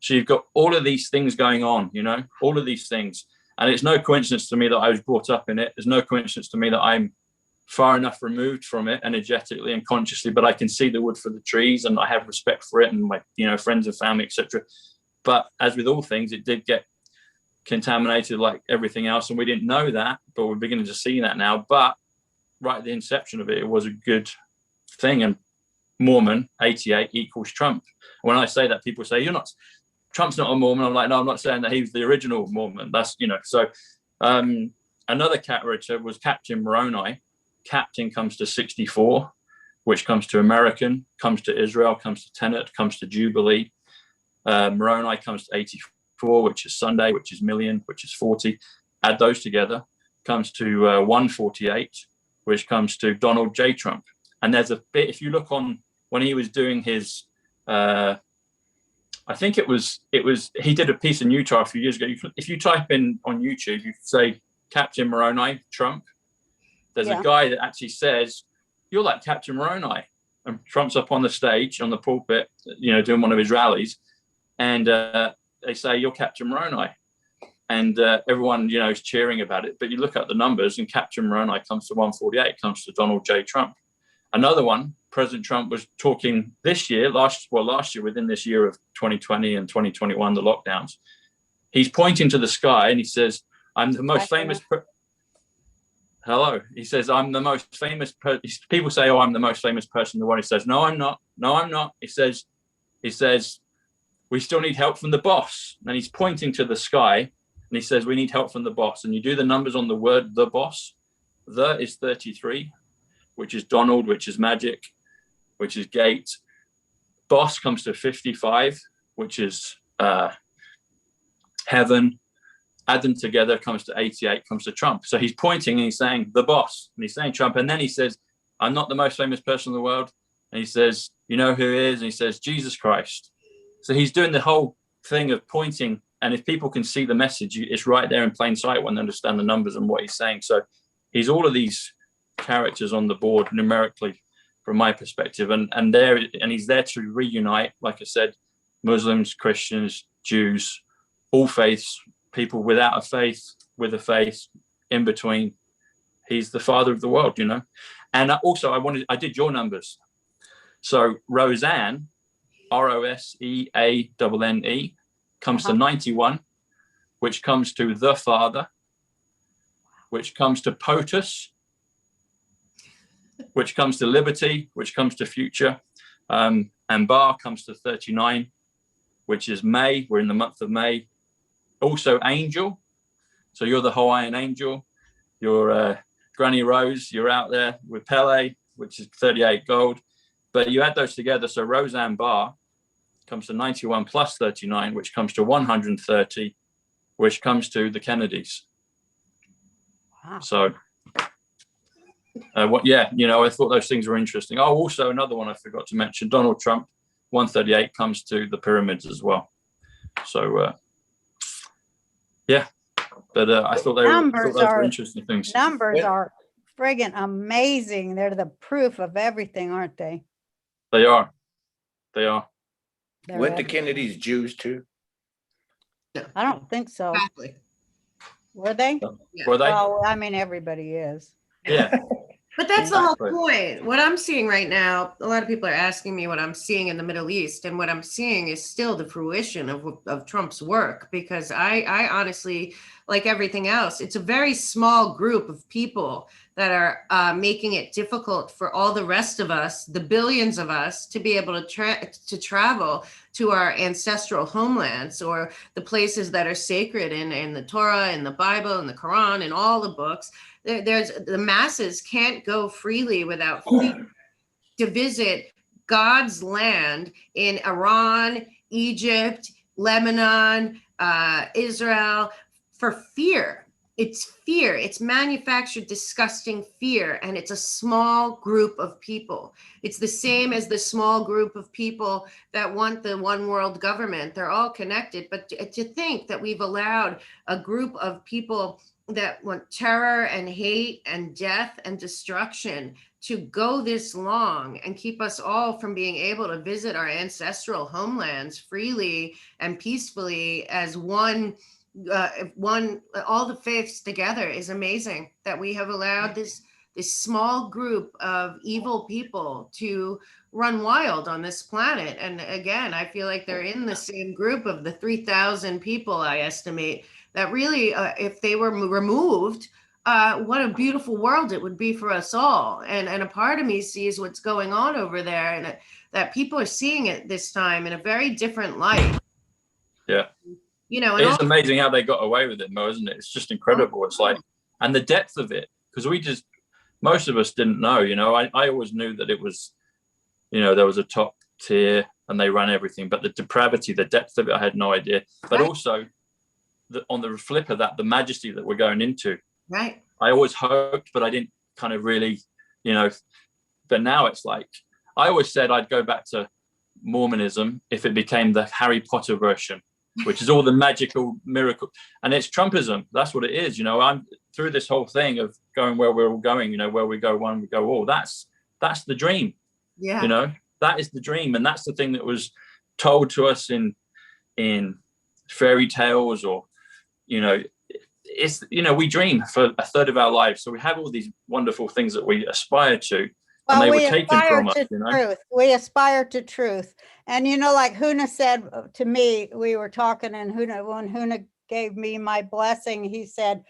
So you've got all of these things going on, you know, all of these things. And it's no coincidence to me that I was brought up in it. There's no coincidence to me that I'm far enough removed from it energetically and consciously, but I can see the wood for the trees and I have respect for it and my, you know, friends and family, etc. But as with all things, it did get contaminated like everything else. And we didn't know that, but we're beginning to see that now. But right at the inception of it, it was a good thing. And Mormon 88 equals Trump. When I say that, people say, Trump's not a Mormon. I'm like, no, I'm not saying that he was the original Mormon. That's, you know, so another character was Captain Moroni. Captain comes to 64, which comes to American, comes to Israel, comes to Tenet, comes to Jubilee. Moroni comes to 84, which is Sunday, which is million, which is 40. Add those together, comes to 148, which comes to Donald J. Trump. And there's a bit, if you look on when he was doing his, I think it was, he did a piece in Utah a few years ago. If you type in on YouTube, you say Captain Moroni, Trump, there's a guy that actually says, you're like Captain Moroni. And Trump's up on the stage, on the pulpit, you know, doing one of his rallies. And they say, you're Captain Moroni. And everyone, you know, is cheering about it. But you look at the numbers and Captain Moroni comes to 148, comes to Donald J. Trump. Another one, President Trump was talking this year, last year, within this year of 2020 and 2021, the lockdowns. He's pointing to the sky and he says, I'm the most famous. Hello. He says, I'm the most famous. People say, oh, I'm the most famous person in the world. He says, no, I'm not. No, I'm not. He says, we still need help from the boss. And he's pointing to the sky and he says, we need help from the boss. And you do the numbers on the word, the boss. The is 33, which is Donald, which is magic, which is gate. Boss comes to 55, which is heaven. Add them together, comes to 88, comes to Trump. So he's pointing and he's saying the boss, and he's saying Trump. And then he says, I'm not the most famous person in the world. And he says, you know who he is? And he says, Jesus Christ. So he's doing the whole thing of pointing. And if people can see the message, it's right there in plain sight when they understand the numbers and what he's saying. So he's all of these characters on the board numerically from my perspective. And he's there to reunite, like I said, Muslims, Christians, Jews, all faiths, people without a faith, with a faith, in between. He's the father of the world, you know. And also I did your numbers. So Roseanne, Roseanne, comes to 91, which comes to the Father, which comes to POTUS, which comes to liberty, which comes to future. And Barr comes to 39, which is May. We're in the month of May. Also angel. So you're the Hawaiian angel. You're Granny Rose. You're out there with Pele, which is 38 gold. But you add those together. So Roseanne Barr comes to 91 plus 39, which comes to 130, which comes to the Kennedys. Wow. So yeah, you know, I thought those things were interesting. Oh, also another one I forgot to mention, Donald Trump, 138 comes to the pyramids as well. So yeah, but I thought those were interesting things. Numbers are friggin' amazing. They're the proof of everything, aren't they? They are. Weren't the Kennedys Jews too? I don't think so. Exactly. Were they? Yeah. Were they? Oh, I mean, everybody is. Yeah. But that's the whole Exactly. point. What I'm seeing right now, a lot of people are asking me what I'm seeing in the Middle East, and what I'm seeing is still the fruition of Trump's work, because I honestly, like everything else, it's a very small group of people that are making it difficult for all the rest of us, the billions of us, to be able to travel to our ancestral homelands, or the places that are sacred in the Torah, in the Bible, in the Quran, in all the books. There's the masses can't go freely without fear to visit God's land in Iran, Egypt, Lebanon, Israel, for fear. It's fear. It's manufactured, disgusting fear. And it's a small group of people. It's the same as the small group of people that want the one world government. They're all connected. But to think that we've allowed a group of people that want terror and hate and death and destruction to go this long and keep us all from being able to visit our ancestral homelands freely and peacefully as one, all the faiths together, is amazing. That we have allowed this small group of evil people to run wild on this planet. And again, I feel like they're in the same group of the 3,000 people, I estimate, that really, if they were removed, what a beautiful world it would be for us all. And a part of me sees what's going on over there, and that people are seeing it this time in a very different light. Yeah. You know, it's amazing how they got away with it, Mo, isn't it? It's just incredible. It's like, and the depth of it, because most of us didn't know, you know. I always knew that it was, you know, there was a top tier and they ran everything, but the depravity, the depth of it, I had no idea. But right. Also, on the flip of that, the majesty that we're going into. Right. I always hoped, but I didn't kind of really, you know. But now it's like, I always said I'd go back to Mormonism if it became the Harry Potter version, which is all the magical miracle. And it's Trumpism. That's what it is. You know, I'm through this whole thing of going where we're all going, you know, where we go one, we go all. That's the dream. Yeah. You know, that is the dream. And that's the thing that was told to us in fairy tales, or, you know, it's, you know, we dream for a third of our lives. So we have all these wonderful things that we aspire to. And they were taken from us, you know. Truth. We aspire to truth. And, you know, like Huna said to me, we were talking, and when Huna gave me my blessing, he said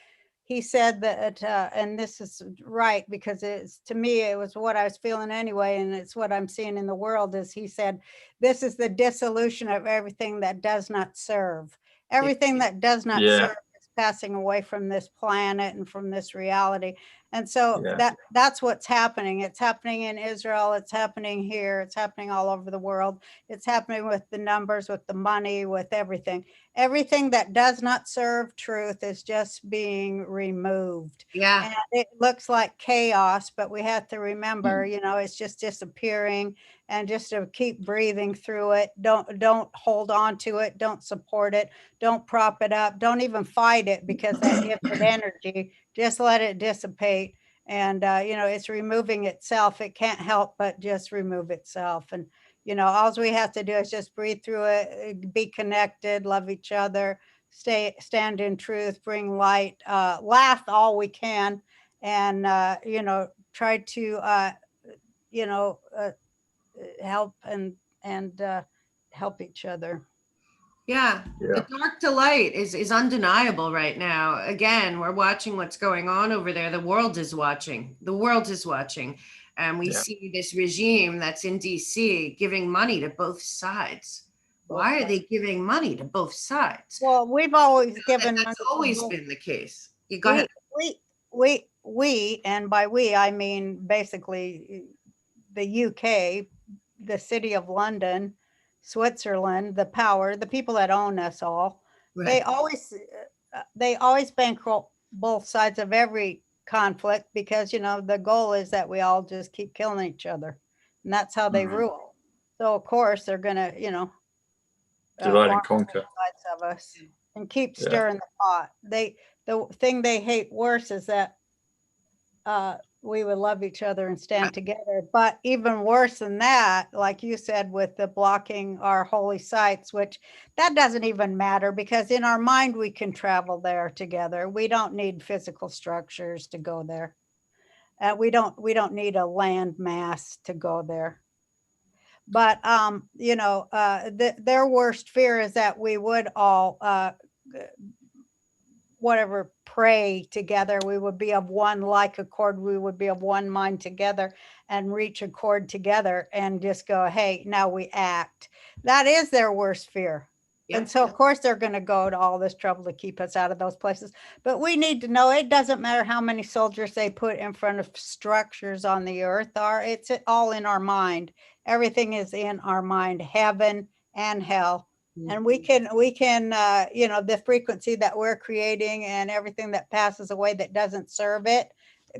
that, and this is right, because it's, to me, it was what I was feeling anyway. And it's what I'm seeing in the world, is he said, this is the dissolution of everything that does not serve. Everything that does not serve is passing away from this planet and from this reality. And so that's what's happening. It's happening in Israel. It's happening here. It's happening all over the world. It's happening with the numbers, with the money, with everything. Everything that does not serve truth is just being removed. Yeah. And it looks like chaos, but we have to remember, you know, it's just disappearing, and just to keep breathing through it. Don't hold on to it. Don't support it. Don't prop it up. Don't even fight it, because that infinite energy, just let it dissipate. And, you know, it's removing itself. It can't help but just remove itself. And, you know, all we have to do is just breathe through it, be connected, love each other, stand in truth, bring light, laugh all we can, and, you know, try to, you know, help and help each other. Yeah. The dark to light is undeniable right now. Again, we're watching what's going on over there. The world is watching. The world is watching. And we see this regime that's in DC giving money to both sides. Why are they giving money to both sides? Well, we've always given. That's always been the case. You go ahead. We, and by we, I mean basically the UK, the city of London, Switzerland, the people that own us all. Right. They always bankroll both sides of every conflict, because, you know, the goal is that we all just keep killing each other, and that's how they rule. So of course they're gonna, you know, divide and conquer sides of us and keep stirring the pot. The thing they hate worse is that we would love each other and stand together. But even worse than that, like you said, with the blocking our holy sites, which that doesn't even matter, because in our mind we can travel there together. We don't need physical structures to go there. We don't need a land mass to go there. But, you know, their worst fear is that we would all, whatever, pray together. We would be of one like accord. We would be of one mind together and reach accord together and just go, hey, now we act. That is their worst fear. Yeah. And so, of course, they're going to go to all this trouble to keep us out of those places. But we need to know it doesn't matter how many soldiers they put in front of structures on the earth are. It's all in our mind. Everything is in our mind, heaven and hell. And we can, you know, the frequency that we're creating and everything that passes away that doesn't serve it.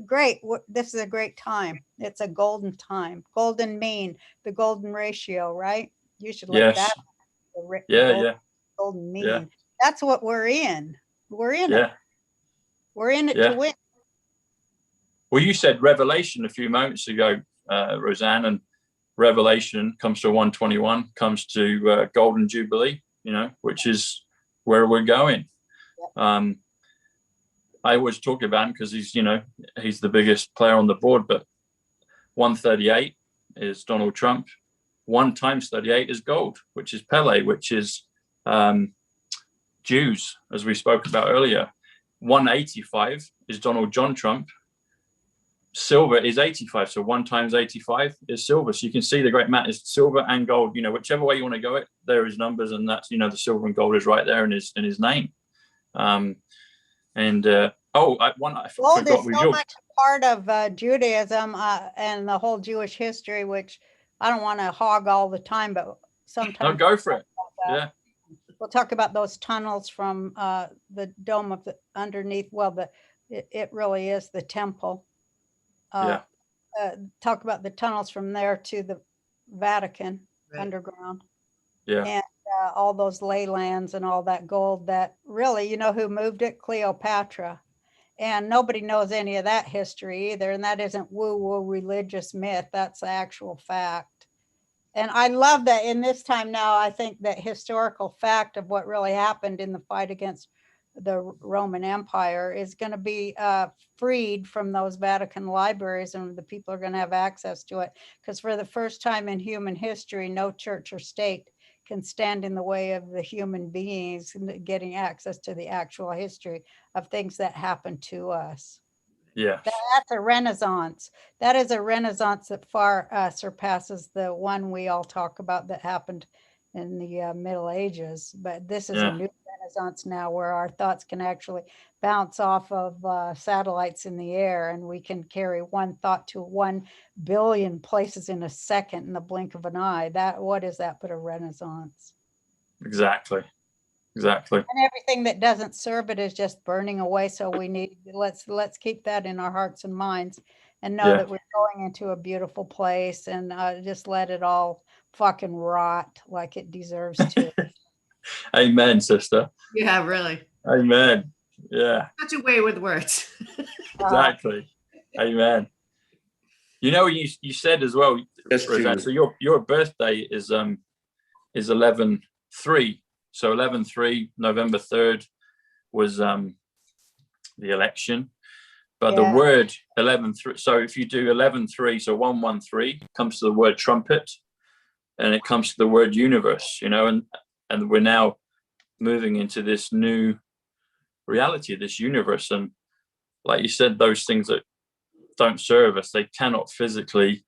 Great. This is a great time. It's a golden time. Golden mean, the golden ratio, right? You should look that up. Yeah. Golden mean. Yeah. That's what we're in. We're in it. We're in it to win. Well, you said revelation a few moments ago, Roseanne, and revelation comes to 121, comes to golden jubilee, you know, which is where we're going. Yep. I always talk about him because he's, you know, he's the biggest player on the board, but 138 is Donald Trump. 1 times 38 is gold, which is Pele, which is Jews, as we spoke about earlier. 185 is Donald John Trump. Silver is 85, so 1 times 85 is silver. So you can see the great Matt is silver and gold. You know, whichever way you want to go, there is numbers, and that's, you know, the silver and gold is right there in his name. I forgot. Gold is so much a part of Judaism and the whole Jewish history, which I don't want to hog all the time, but sometimes. No, go for it. Yeah. We'll talk about those tunnels from the dome of the underneath. Well, it really is the temple. Talk about the tunnels from there to the Vatican underground. Yeah. And all those ley lands and all that gold that really, you know who moved it? Cleopatra. And nobody knows any of that history either. And that isn't woo-woo religious myth. That's the actual fact. And I love that in this time now, I think that historical fact of what really happened in the fight against the Roman Empire is going to be freed from those Vatican libraries, and the people are going to have access to it. Because for the first time in human history, no church or state can stand in the way of the human beings getting access to the actual history of things that happened to us. Yeah, that's a renaissance. That is a renaissance that far surpasses the one we all talk about that happened in the Middle Ages. But this is a new renaissance now where our thoughts can actually bounce off of satellites in the air, and we can carry one thought to 1 billion places in a second in the blink of an eye. What is that but a renaissance? Exactly. And everything that doesn't serve it is just burning away. So we need, let's keep that in our hearts and minds and know that we're going into a beautiful place, and just let it all fucking rot like it deserves to. Amen, sister. Yeah, really. Amen. Yeah. Such a way with words. Exactly. Amen. You know, you said as well, Roseanne, so your birthday is 11/3. So 11/3, November 3rd was the election. But the word 11/3, so if you do 11/3, so 113 comes to the word trumpet, and it comes to the word universe, you know, and we're now moving into this new reality, this universe. And like you said, those things that don't serve us, they cannot physically,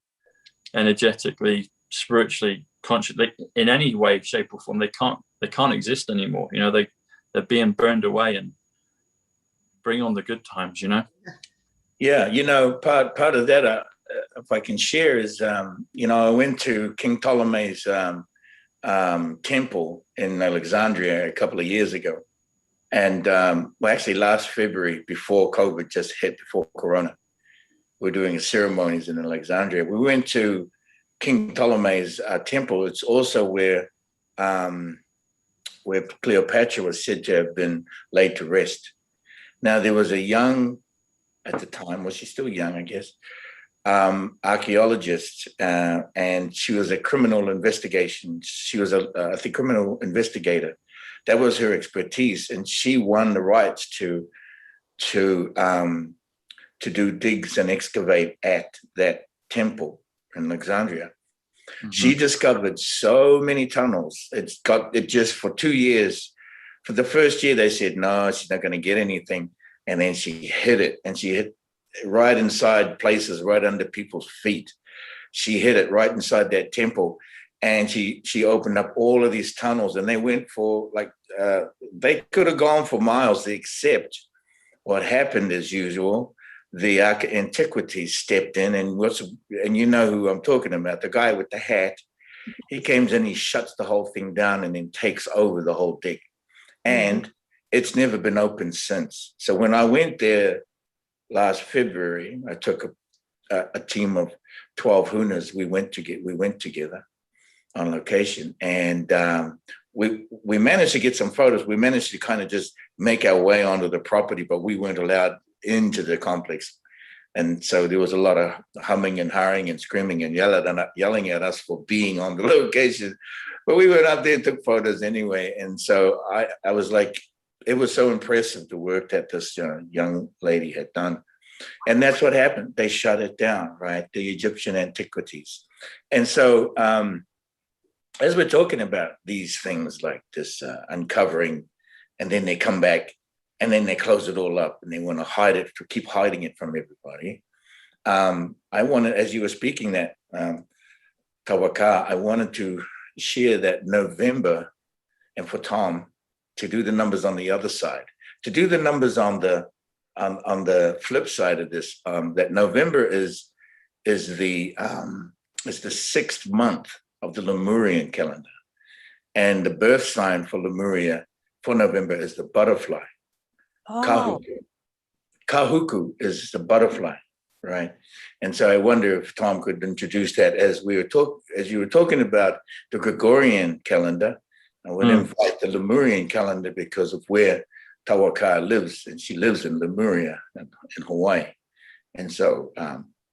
energetically, spiritually, consciously, in any way, shape or form, they can't exist anymore. You know, they're being burned away, and bring on the good times, you know? Yeah, you know, part of that, if I can share, is, you know, I went to King Ptolemy's temple in Alexandria a couple of years ago. And well, actually last February, before COVID just hit, before Corona, we're doing ceremonies in Alexandria. We went to King Ptolemy's temple. It's also where Cleopatra was said to have been laid to rest. Now, there was a young, at the time, was she still young, I guess, archaeologist, and she was a criminal investigation. She was I think, criminal investigator. That was her expertise, and she won the rights to to do digs and excavate at that temple in Alexandria. She discovered so many tunnels. It just for 2 years. For the first year, they said, no, she's not going to get anything. And then she hit it, and she hit right inside places, right under people's feet. She hit it right inside that temple. And she opened up all of these tunnels, and they went for they could have gone for miles, except what happened as usual, the antiquities stepped in, and you know who I'm talking about, the guy with the hat. He comes in, he shuts the whole thing down, and then takes over the whole dig. And it's never been opened since. So when I went there last February, I took a team of 12 Hunas. We went together on location, and we managed to get some photos. We managed to kind of just make our way onto the property, but we weren't allowed into the complex. And so there was a lot of humming and harring and screaming and yelling at us for being on the location. But we went up there and took photos anyway. And so I was like, it was so impressive the work that this young lady had done. And that's what happened. They shut it down, right? The Egyptian antiquities. And so as we're talking about these things like this uncovering, and then they come back and then they close it all up and they want to hide it, to keep hiding it from everybody. I wanted, as you were speaking that, Tawaka, I wanted to share that November, and for Tom, to do the numbers on the other side, to do the numbers on the flip side of this, that November is the 6th month of the Lemurian calendar. And the birth sign for Lemuria for November is the butterfly. Oh. Kahuku. Kahuku is the butterfly, right? And so I wonder if Tom could introduce that as you were talking about the Gregorian calendar. I would invite the Lemurian calendar because of where Tawaka lives, and she lives in Lemuria in Hawaii. And so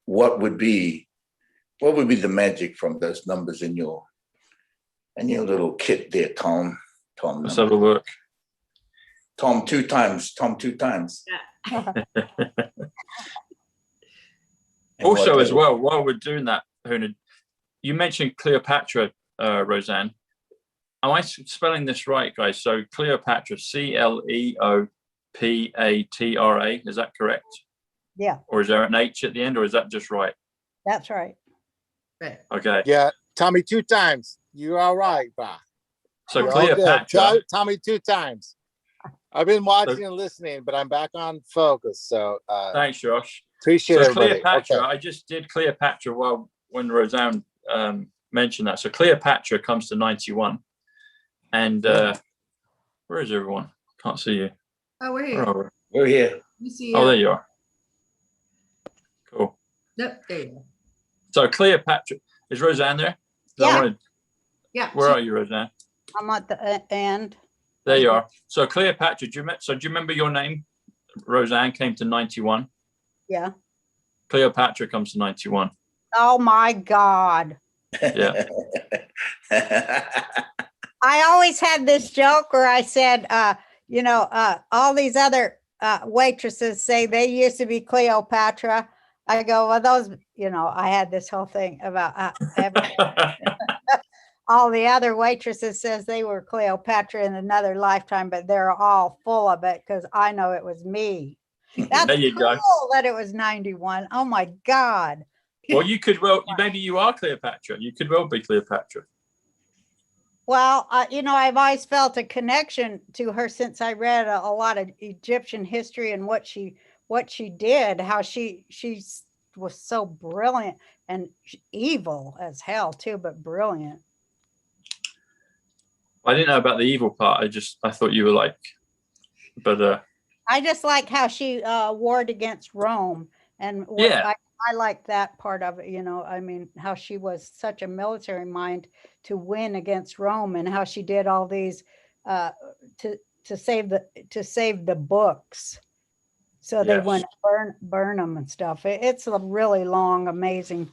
what would be the magic from those numbers in your little kit there, Tom? Let's have a look. Tom two times. Also, as well, while we're doing that, Huna, you mentioned Cleopatra, Roseanne. Am I spelling this right, guys? So Cleopatra, Cleopatra, is that correct? Yeah. Or is there an H at the end, or is that just right? That's right. Right. Okay. Yeah, Tommy 2 times. You're all right, Barr. So You're all good. Cleopatra. Tommy 2 times. I've been watching and listening, but I'm back on focus. So Thanks, Josh. appreciate everybody. Cleopatra, Okay. I just did Cleopatra when Roseanne mentioned that. So Cleopatra comes to 91. And where is everyone? Can't see you. Oh, we're here. Where are We're here. We see we? Oh, there you are. Cool. Nope, there you go. So Cleopatra, is Roseanne there? Yeah. Yeah. Where are you, Roseanne? I'm at the end. There you are. So Cleopatra, do you remember your name? Roseanne came to 91. Yeah. Cleopatra comes to 91. Oh my God. Yeah. I always had this joke where I said, all these other waitresses say they used to be Cleopatra. I go, well, those, I had this whole thing about all the other waitresses says they were Cleopatra in another lifetime, but they're all full of it because I know it was me. That's There you go. cool that it was 91. Oh my God. Well, maybe you are Cleopatra. You could well be Cleopatra. Well, I've always felt a connection to her since I read a lot of Egyptian history and what she did, how she was so brilliant and evil as hell too, but brilliant. I didn't know about the evil part. I thought you were like, but I just like how she warred against Rome, and I like that part of it. How she was such a military mind to win against Rome, and how she did all these to save the books, so they wouldn't burn them and stuff. It's a really long, amazing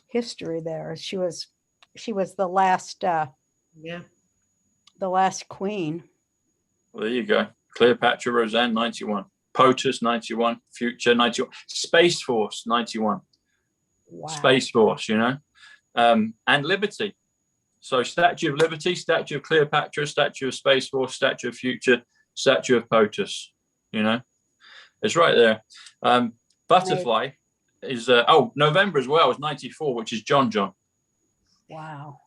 history there. She was the last the last queen. Well, there you go. Cleopatra Roseanne 91. POTUS 91, Future 91, Space Force 91. Wow. Space Force, you know, and Liberty. So Statue of Liberty, Statue of Cleopatra, Statue of Space Force, Statue of Future, Statue of POTUS, you know, it's right there. Butterfly is, November as well is 94, which is John. Wow.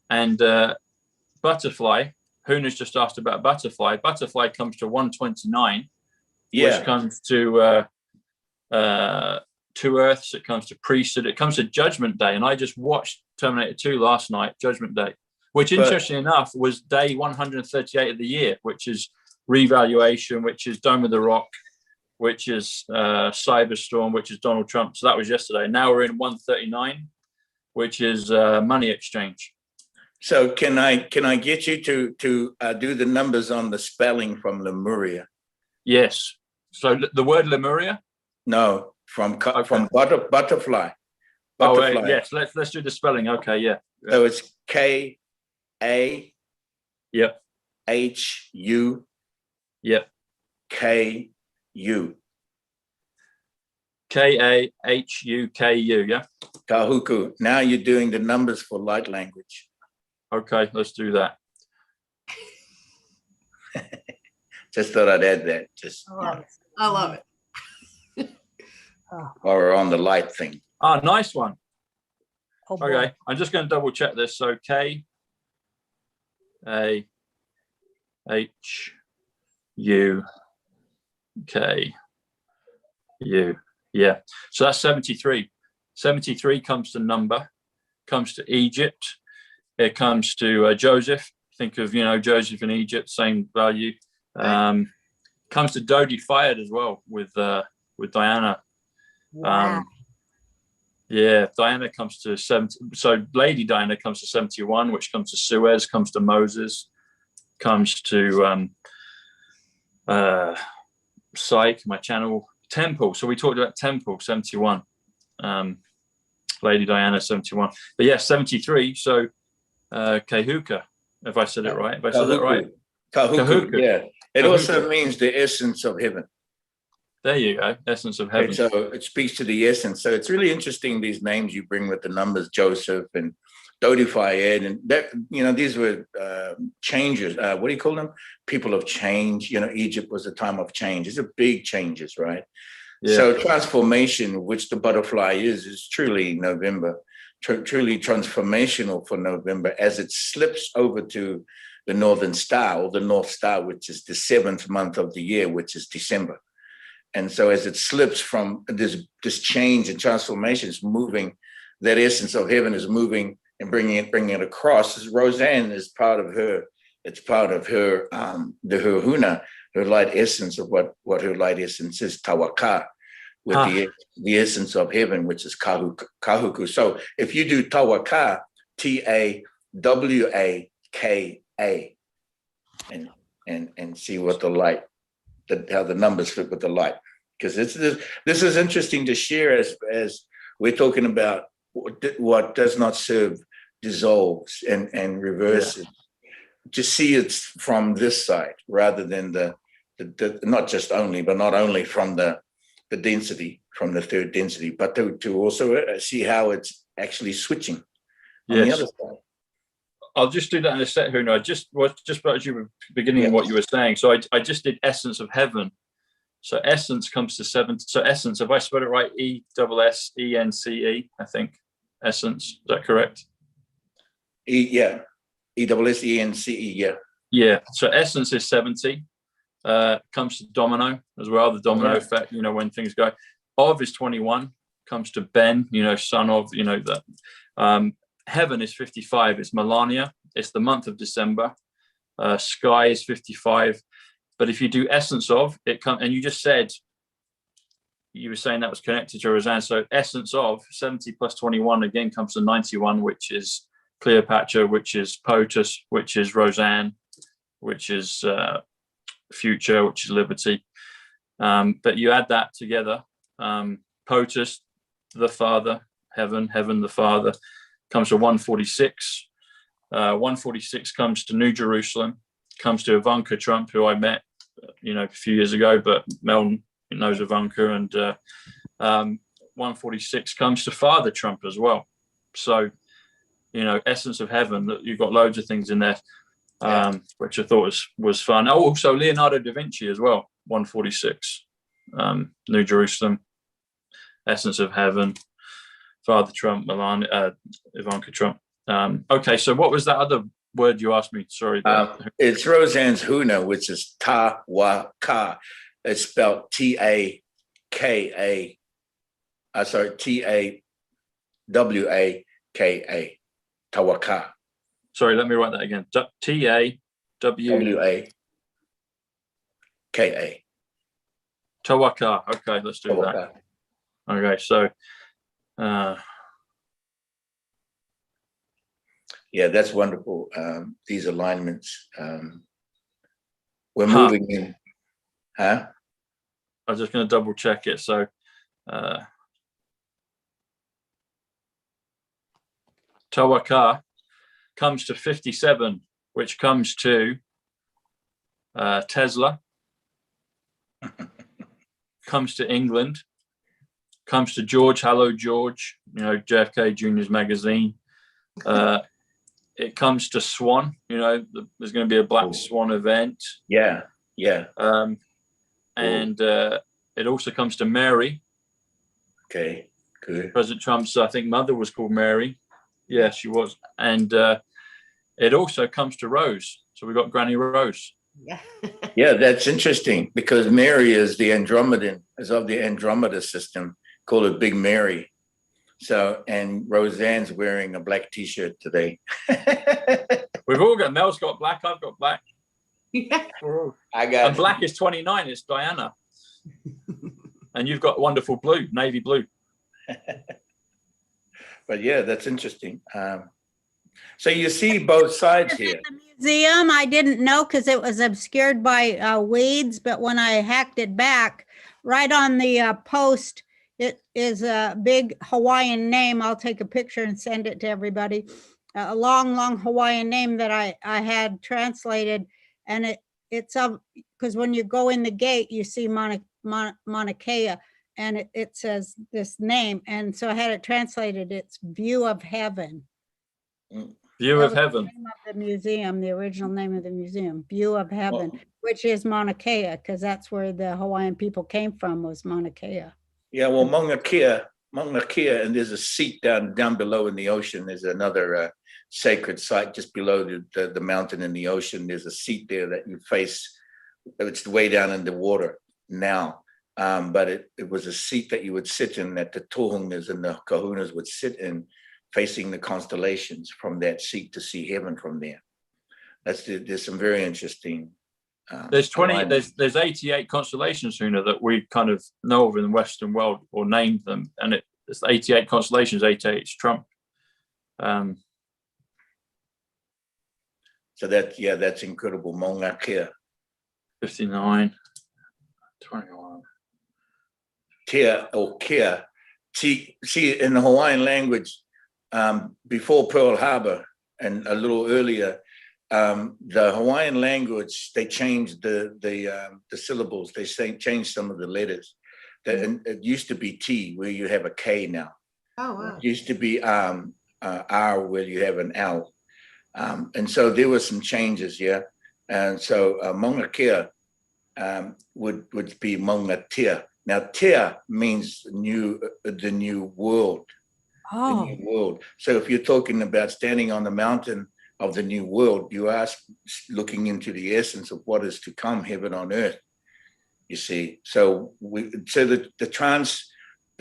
And Butterfly, Huna's just asked about Butterfly. Butterfly comes to 129, which comes to two Earths, it comes to Priesthood, it comes to Judgment Day. And I just watched Terminator 2 last night, Judgment Day, which interestingly enough was day 138 of the year, which is Revaluation, which is Dome of the Rock, which is Cyberstorm, which is Donald Trump. So that was yesterday. Now we're in 139, which is Money Exchange. So can I get you to do the numbers on the spelling from Lemuria? Yes. So the word Lemuria? No, from butterfly. Butterfly. Yes. Let's do the spelling. Okay. Yeah. So it's K-A. Yep. H-U. Yep. K-U. K-A-H-U-K-U. Yeah. Kahuku. Now you're doing the numbers for light language. Okay, let's do that. Just thought I'd add that. I love it. While we're on the light thing. Ah, nice one. Oh, boy. Okay, I'm just going to double check this. So K-A-H-U-K-U. Yeah, so that's 73. 73 comes to number, comes to Egypt. It comes to Joseph. Think of, Joseph in Egypt, same value. Comes to Dodi Fayed as well with Diana. Wow. Diana comes to 70. So Lady Diana comes to 71, which comes to Suez, comes to Moses, comes to Psyche, my channel, Temple. So we talked about Temple, 71. Lady Diana, 71. But yeah, 73. So Kahuka, if I said it right. If I said that right. Kahuku, yeah. It Kahuku. also means the essence of heaven. There you go, essence of heaven. So it speaks to the essence. So it's really interesting, these names you bring with the numbers, Joseph and Dodi Fayed, and that, these were changes. What do you call them? People of change. Egypt was a time of change. These are big changes, right? Yeah. So transformation, which the butterfly is truly November, truly transformational for November as it slips over to the Northern Star, or the North Star, which is the 7th month of the year, which is December. And so as it slips from this change and transformation, is moving, that essence of heaven is moving and bringing it across. As Roseanne is part of her, it's part of her, her Huna, her light essence of what her light essence is, Tawaka, with the essence of heaven, which is Kahuku. So if you do Tawaka, T-A-W-A-K-A, and see what the light, how the numbers fit with the light, because this is interesting to share as we're talking about what does not serve dissolves and reverses. To see it from this side rather than the not just only, but not only from the density, from the third density, but to also see how it's actually switching on the other side. I'll just do that in a sec, Huna. I just as you were beginning what you were saying. So I just did essence of heaven. So essence comes to 7. So essence, if I spell it right, E-S-S-E-N-C-E, I think. Essence, is that correct? E-S-S-E-N-C-E, yeah. Yeah, so essence is 70. Comes to domino as well, the domino effect, when things go. Of is 21, comes to Ben, son of, that. Heaven is 55, it's Melania, it's the month of December. Sky is 55. But if you do essence of, it comes, and you just said, you were saying that was connected to Roseanne. So essence of 70 plus 21 again comes to 91, which is Cleopatra, which is POTUS, which is Roseanne, which is Future, which is Liberty. But you add that together, POTUS, the Father, heaven, the Father, comes to 146. 146 comes to New Jerusalem, comes to Ivanka Trump, who I met a few years ago, but Mel knows Ivanka, and 146 comes to Father Trump as well. So, Essence of Heaven, you've got loads of things in there, which I thought was fun. Oh, also Leonardo da Vinci as well, 146, New Jerusalem, Essence of Heaven, Father Trump, Ivanka Trump. Okay, so what was that other word you asked me? Sorry. It's Roseanne's Huna, which is Tawaka. It's spelled Tawaka. Tawaka. Tawaka. Sorry, let me write that again. Tawaka. Tawaka. Okay, let's do that. Okay, so yeah, that's wonderful. These alignments. We're moving in. Huh? I'm just going to double check it. So Tawaka comes to 57, which comes to Tesla, comes to England, comes to George. Hello, George. JFK Jr.'s magazine. It comes to Swan. There's going to be a Black Swan event. Yeah. And it also comes to Mary. Okay, good. President Trump's, I think, mother was called Mary. Yeah, she was. And it also comes to Rose. So we got Granny Rose. Yeah, that's interesting because Mary is the Andromedan, is of the Andromeda system, called it Big Mary. So, and Roseanne's wearing a black T-shirt today. We've all got, Mel's got black, I've got black. And black is 29, it's Diana. And you've got wonderful blue, navy blue. But yeah, that's interesting. So you see both sides here. The museum, I didn't know because it was obscured by weeds, but when I hacked it back, right on the post, it is a big Hawaiian name. I'll take a picture and send it to everybody. A long Hawaiian name that I had translated, and it's because when you go in the gate, you see Mauna Kea, and it says this name, and so I had it translated. It's View of Heaven. View of Heaven. The name of the museum, the original name of the museum, View of Heaven, which is Mauna Kea, because that's where the Hawaiian people came from, was Mauna Kea. Yeah, well, Mauna Kea, and there's a seat down below in the ocean. There's another sacred site just below the mountain in the ocean. There's a seat there that you face. It's way down in the water now, but it was a seat that you would sit in, that the tohungas and the kahunas would sit in, facing the constellations from that seat to see heaven from there. There's some very interesting. There's 88 constellations, Huna, that we kind of know of in the Western world or named them, and it's 88 constellations. 88 Trump. So that's incredible. Mauna Kea. 59, 21. Kea or Kea. See, in the Hawaiian language, before Pearl Harbor and a little earlier, the Hawaiian language, they changed the syllables. They changed some of the letters. It used to be T, where you have a K now. Oh, wow. It used to be R, where you have an L. And so there were some changes, yeah. And so Mauna Kea would be Mauna Tea. Now, Tea means the new world. Oh. The new world. So if you're talking about standing on the mountain of the new world, you are looking into the essence of what is to come, heaven on earth. You see, so the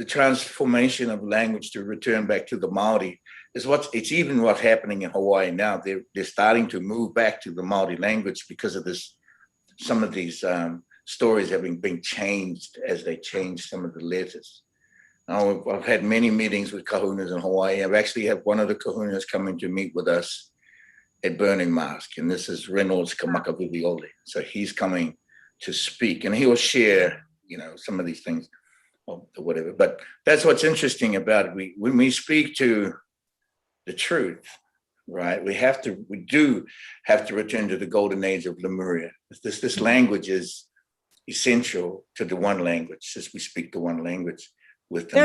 transformation of language to return back to the Maori is what's happening in Hawaii now. They're starting to move back to the Maori language because of this. Some of these stories having been changed as they change some of the letters. Now, I've had many meetings with kahunas in Hawaii. I've actually had one of the kahunas coming to meet with us at Burning Mask, and this is Reynolds Kamakaviviole. So he's coming to speak, and he will share, some of these things or whatever. But that's what's interesting about it. When we speak to the truth, right? We do have to return to the golden age of Lemuria. This language is essential to the one language, since we speak the one language with the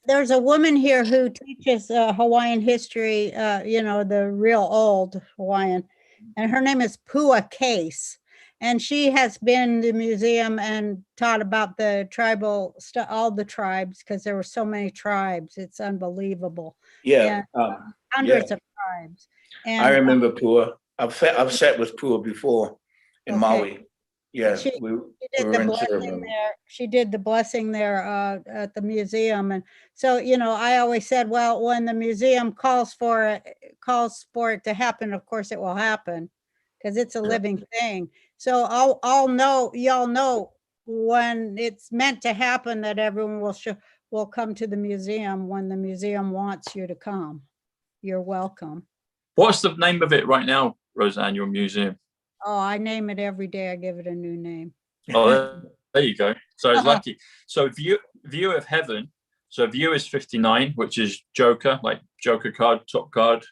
there's a woman here who teaches Hawaiian history, the real old Hawaiian, and her name is Pua Case. And she has been to the museum and taught about the tribal stuff, all the tribes, because there were so many tribes. It's unbelievable. Yeah. Hundreds of tribes. And I remember Pua. I've sat with Pua before in Maui. Yeah, she did the blessing there. She did the blessing there at the museum. And so, I always said, well, when the museum calls for it to happen, of course it will happen, because it's a living thing. So y'all know when it's meant to happen that everyone will come to the museum when the museum wants you to come. You're welcome. What's the name of it right now, Roseanne, your museum? Oh, I name it every day. I give it a new name. Oh, there you go. So it's lucky. So view of heaven. So view is 59, which is Joker, like Joker card, top card.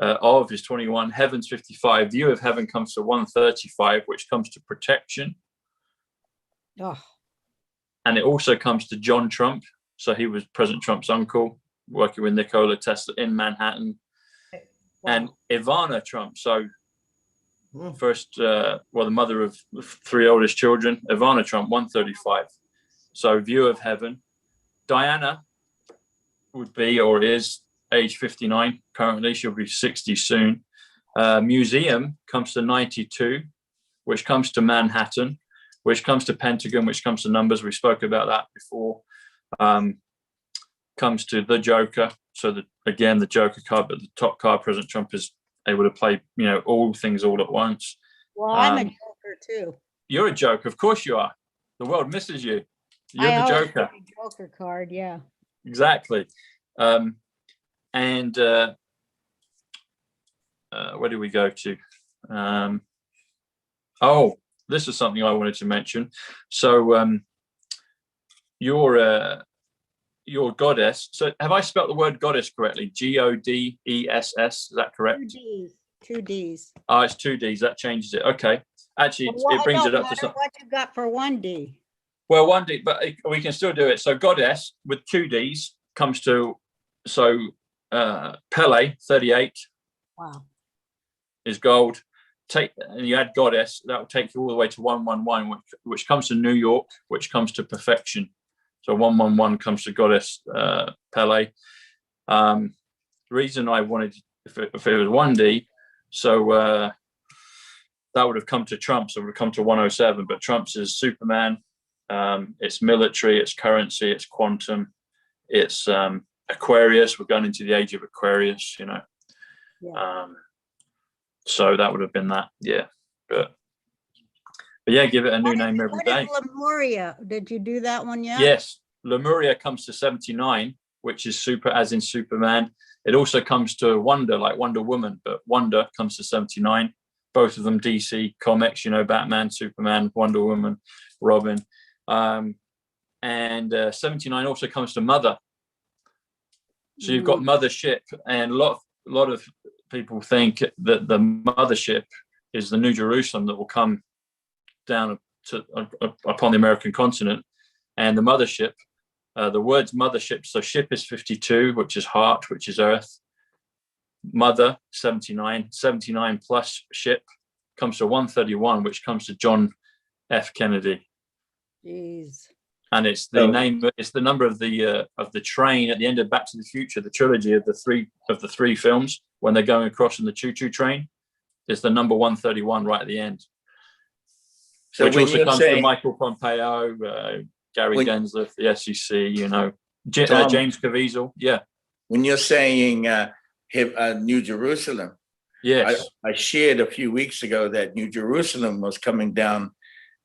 Of is 21. Heaven's 55. View of heaven comes to 135, which comes to protection. Oh. And it also comes to John Trump. So he was President Trump's uncle, working with Nikola Tesla in Manhattan. Wow. And Ivana Trump. So first, the mother of the 3 oldest children, Ivana Trump, 135. So view of heaven. Diana would be, or is, age 59 currently. She'll be 60 soon. Museum comes to 92, which comes to Manhattan, which comes to Pentagon, which comes to numbers. We spoke about that before. Comes to the Joker. So the Joker card, but the top card, President Trump is able to play, all things all at once. Well, I'm a Joker too. You're a Joker, of course you are. The world misses you. You're the Joker. Joker card, yeah. Exactly. And where do we go to? This is something I wanted to mention. So your goddess. So have I spelled the word goddess correctly? Godess. Is that correct? 2 Ds. Oh, it's 2 Ds. That changes it. Okay. Actually, it brings it up to something. What you got for 1 D? Well, 1 D, but we can still do it. So goddess with 2 Ds comes to, Pele, 38. Wow. Is gold. And you add goddess, that will take you all the way to 111, which comes to New York, which comes to perfection. So 111 comes to goddess Pele. The reason I wanted, if it was 1D, so that would have come to Trump, so it would have come to 107. But Trump's is Superman. It's military, it's currency, it's quantum, it's Aquarius. We're going into the age of Aquarius, Yeah. So that would have been that, yeah. But yeah, give it a new name every day. What is Lemuria? Did you do that one yet? Yes, Lemuria comes to 79, which is super, as in Superman. It also comes to Wonder, like Wonder Woman, but Wonder comes to 79. Both of them DC comics, Batman, Superman, Wonder Woman, Robin. And 79 also comes to Mother. So you've got Mothership, and a lot of people think that the mothership is the New Jerusalem that will come down upon the American continent. And the mothership, the words mothership, so ship is 52, which is heart, which is earth. Mother, 79 plus ship comes to 131, which comes to John F. Kennedy. Jeez. And it's the number of the train at the end of Back to the Future, the trilogy of the three films, when they're going across in the choo-choo train. It's the number 131 right at the end. So which also comes to Michael Pompeo, Gary Gensler, the SEC, James Caviezel. Yeah. When you're saying New Jerusalem, yes, I shared a few weeks ago that New Jerusalem was coming down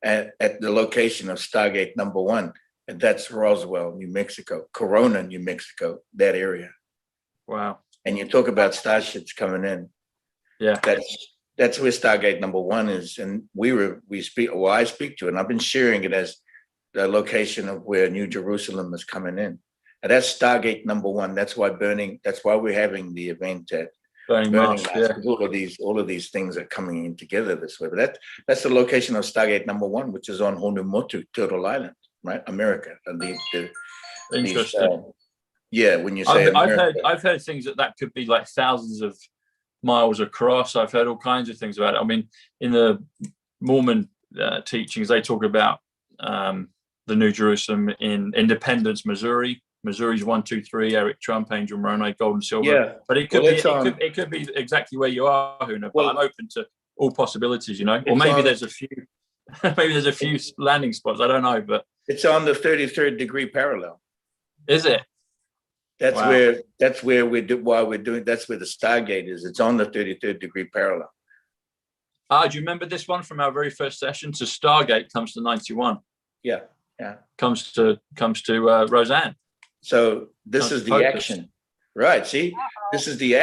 at the location of Stargate number 1, and that's Roswell, New Mexico, Corona, New Mexico, that area. Wow. And you talk about starships coming in. Yeah. That's where Stargate number 1 is. And I speak to it, and I've been sharing it as the location of where New Jerusalem is coming in. And that's Stargate number 1. That's why we're having the event at Burning mass, yeah. 'Cause all of these things are coming in together this way. But that's the location of Stargate number 1, which is on Honolulu, Turtle Island, right? America. And Interesting. yeah, when you say I've heard things that could be like thousands of miles across. I've heard all kinds of things about it. I mean, in the Mormon teachings, they talk about the New Jerusalem in Independence, Missouri. Missouri's 1, 2, 3. Eric Trump, Angel Moroni, Gold and Silver. Yeah, but it could it could be exactly where you are, Huna. But I'm open to all possibilities, you know. Or maybe there's a few. Maybe there's a few landing spots. I don't know, but it's on the 33rd degree parallel. Is it? That's where we're doing. That's where the Stargate is. It's on the 33rd degree parallel. Do you remember this one from our very first session? So Stargate comes to 91. Yeah. Comes to Roseanne. So this is the action, right? See, this is the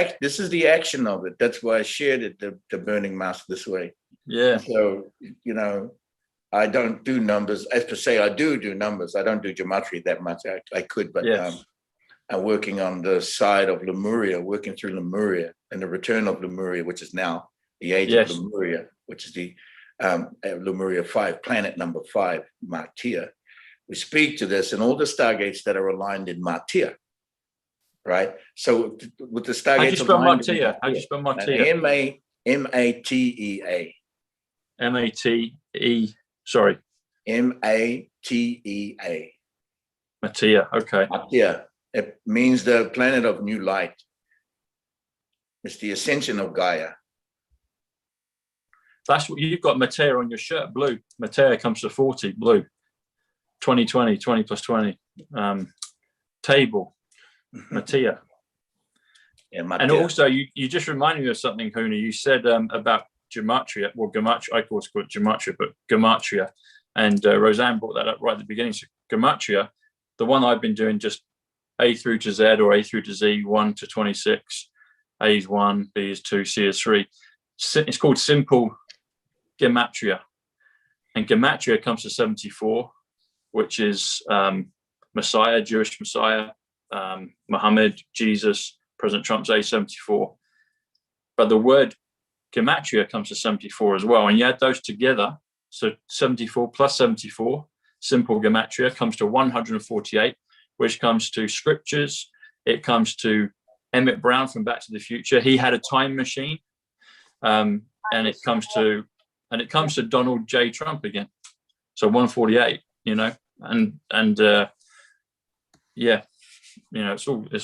action of it. That's why I shared it, the burning mass this way. Yeah. So I don't do numbers as per se. I do numbers. I don't do gematria that much. I could, but yes. I'm working on the side of Lemuria, working through Lemuria and the return of Lemuria, which is now the age of Lemuria, which is the Lemuria 5, planet number 5, Martia. We speak to this and all the stargates that are aligned in Martia, right? So with the stargates, how do you spell Martia? How do you spell Martia? M-A-T-E-A. M-A-T-E. Sorry. M-A-T-E-A. Martia. Okay. Martia. It means the planet of new light. It's the ascension of Gaia. That's what you've got. Matea on your shirt, blue. Matea comes to 40, blue. 20, 20 plus 20. Table, Matea. Yeah, Matea. And also, you just reminded me of something, Huna. You said about gematria. Well, gematria, I call it gematria, but gematria. And Roseanne brought that up right at the beginning. So gematria, the one I've been doing, just A through to Z or A through to Z, 1 to 26. A is 1, B is 2, C is 3. It's called simple gematria. And gematria comes to 74, which is Messiah, Jewish Messiah, Muhammad, Jesus, President Trump's A74. But the word gematria comes to 74 as well. And you add those together, so 74 plus 74, simple gematria comes to 148, which comes to scriptures. It comes to Emmett Brown from Back to the Future. He had a time machine. And it comes to Donald J. Trump again. So 148, it's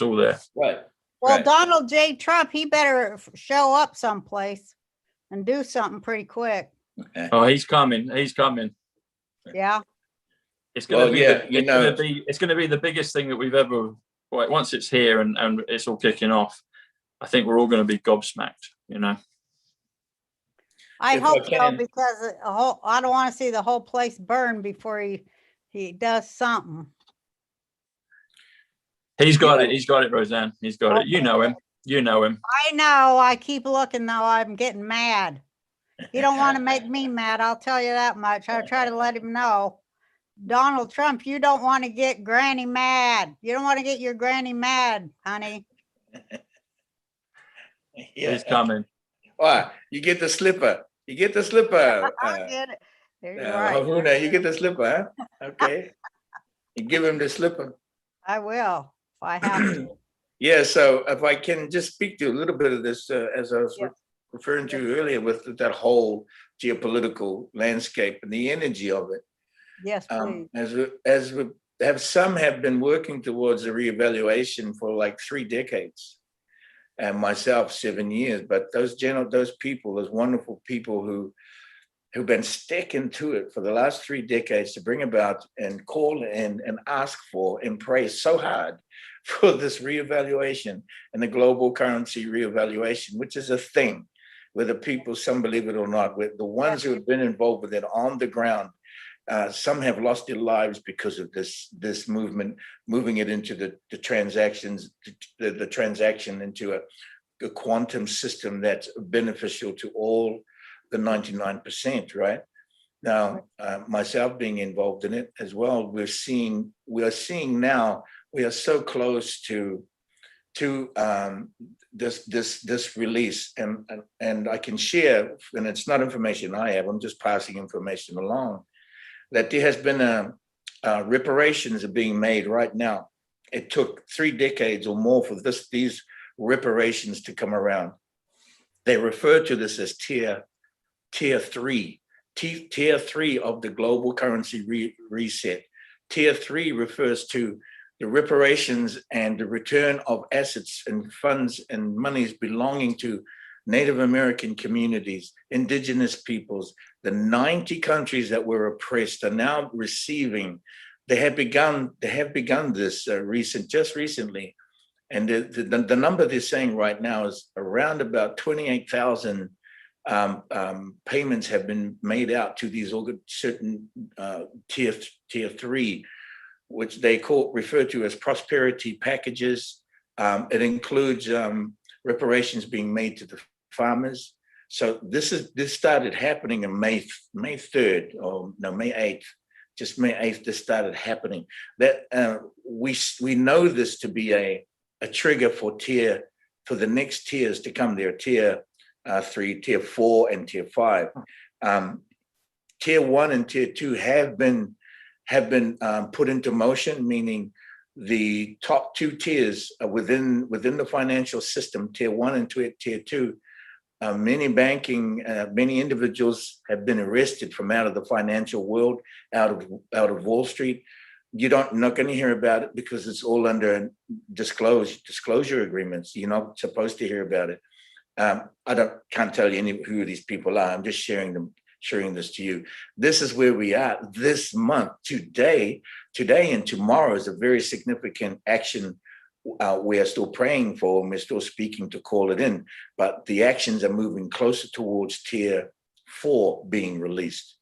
all there. Right. Well, Donald J. Trump, he better show up someplace and do something pretty quick. Oh, he's coming. Yeah. It's going to be the biggest thing that we've ever. Once it's here and it's all kicking off, I think we're all going to be gobsmacked. I hope so, because I don't want to see the whole place burn before he does something. He's got it. He's got it, Roseanne. He's got it. You know him. I know. I keep looking, though. I'm getting mad. He don't want to make me mad. I'll tell you that much. I'll try to let him know. Donald Trump, you don't want to get Granny mad. You don't want to get your Granny mad, honey. Yeah. He's coming. Oh, you get the slipper. I get it. Right. Huna, you get the slipper, huh? Okay. You give him the slipper. I will, if I have to. Yeah, so if I can just speak to a little bit of this, as I was referring to earlier with that whole geopolitical landscape and the energy of it. Yes, please. Some have been working towards a reevaluation for like 3 decades. And myself 7 years, but those people, those wonderful people who've been sticking to it for the last 3 decades to bring about and call in and ask for and pray so hard for this reevaluation and the global currency reevaluation, which is a thing where the people, some believe it or not, with the ones who have been involved with it on the ground. Some have lost their lives because of this movement, moving it into the transactions, the transaction into a quantum system that's beneficial to all the 99%, right? Now, myself being involved in it as well, we are seeing now, we are so close to this release, and I can share, and it's not information I have, I'm just passing information along, that there has been reparations are being made right now. It took 3 decades or more for these reparations to come around. They refer to this as tier 3, tier 3 of the global currency reset. Tier 3 refers to the reparations and the return of assets and funds and monies belonging to Native American communities, indigenous peoples. The 90 countries that were oppressed are now receiving. They have begun this just recently, and the number they're saying right now is around about 28,000 payments have been made out to these certain tier 3, which they refer to as prosperity packages. It includes reparations being made to the farmers. So this started happening in May 3rd, or no, May 8th. Just May 8th, this started happening. That we know this to be a trigger for the next tiers to come. There, tier 3, tier 4, and tier 5. Tier 1 and tier 2 have been put into motion, meaning the top 2 tiers within the financial system, tier 1 and tier 2. Many individuals have been arrested from out of the financial world, out of Wall Street. You're not going to hear about it because it's all under disclosure agreements. You're not supposed to hear about it. I can't tell you who these people are. I'm just sharing this to you. This is where we are this month. Today and tomorrow is a very significant action. We are still praying for, and we're still speaking to call it in, but the actions are moving closer towards tier 4 being released.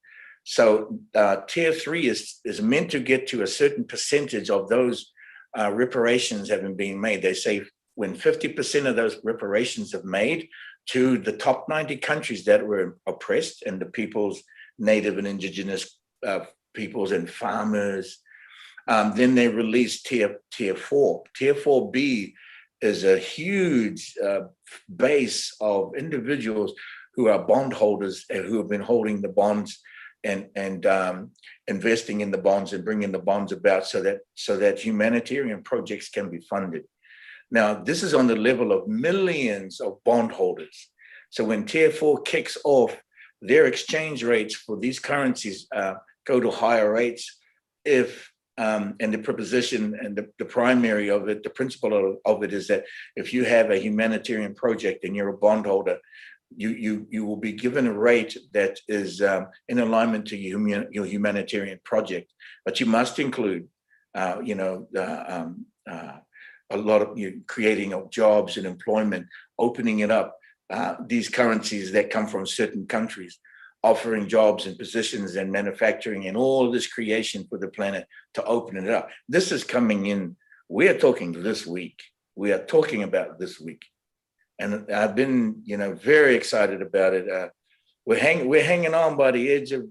So tier 3 is meant to get to a certain percentage of those reparations having been made. They say when 50% of those reparations have made to the top 90 countries that were oppressed, and the peoples, native and indigenous peoples and farmers, then they release tier 4. Tier 4B is a huge base of individuals who are bondholders and who have been holding the bonds and investing in the bonds and bringing the bonds about so that humanitarian projects can be funded. Now, this is on the level of millions of bondholders. So when tier 4 kicks off, their exchange rates for these currencies go to higher rates if and the proposition and the primary of it, the principle of it is that if you have a humanitarian project and you're a bondholder, you will be given a rate that is in alignment to your humanitarian project. But you must include, a lot of creating of jobs and employment, opening it up, these currencies that come from certain countries, offering jobs and positions and manufacturing and all this creation for the planet to open it up. This is coming in. We are talking this week. We are talking about this week. And I've been, very excited about it. We're hanging on by the edge of,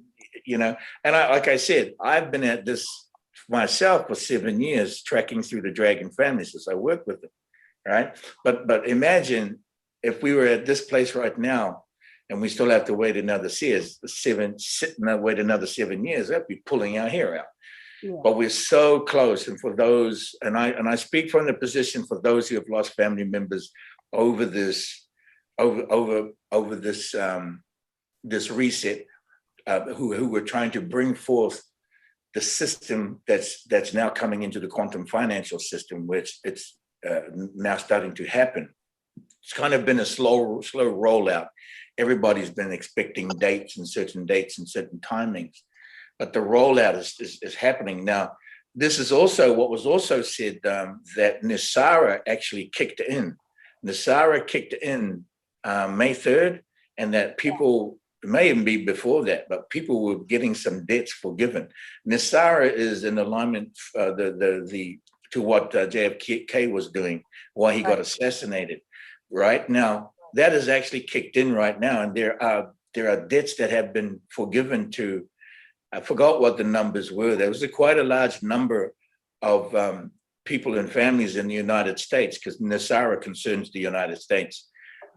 and like I said, I've been at this myself for 7 years, tracking through the dragon families as I work with them, right? But imagine if we were at this place right now, and we still have to wait another 7 years, that'd be pulling our hair out. Yeah. But we're so close. And for those, and I speak from the position for those who have lost family members over this, this reset, who were trying to bring forth the system that's now coming into the quantum financial system, which it's now starting to happen. It's kind of been a slow rollout. Everybody's been expecting dates and certain timings, but the rollout is happening now. This is also what was also said, that NESARA actually kicked in. NESARA kicked in May 3rd, and that people, it may even be before that, but people were getting some debts forgiven. NESARA is in alignment to what JFK was doing, why he got assassinated. Right now, that is actually kicked in right now, and there are debts that have been forgiven to. I forgot what the numbers were. There was quite a large number of people and families in the United States, because NESARA concerns the United States,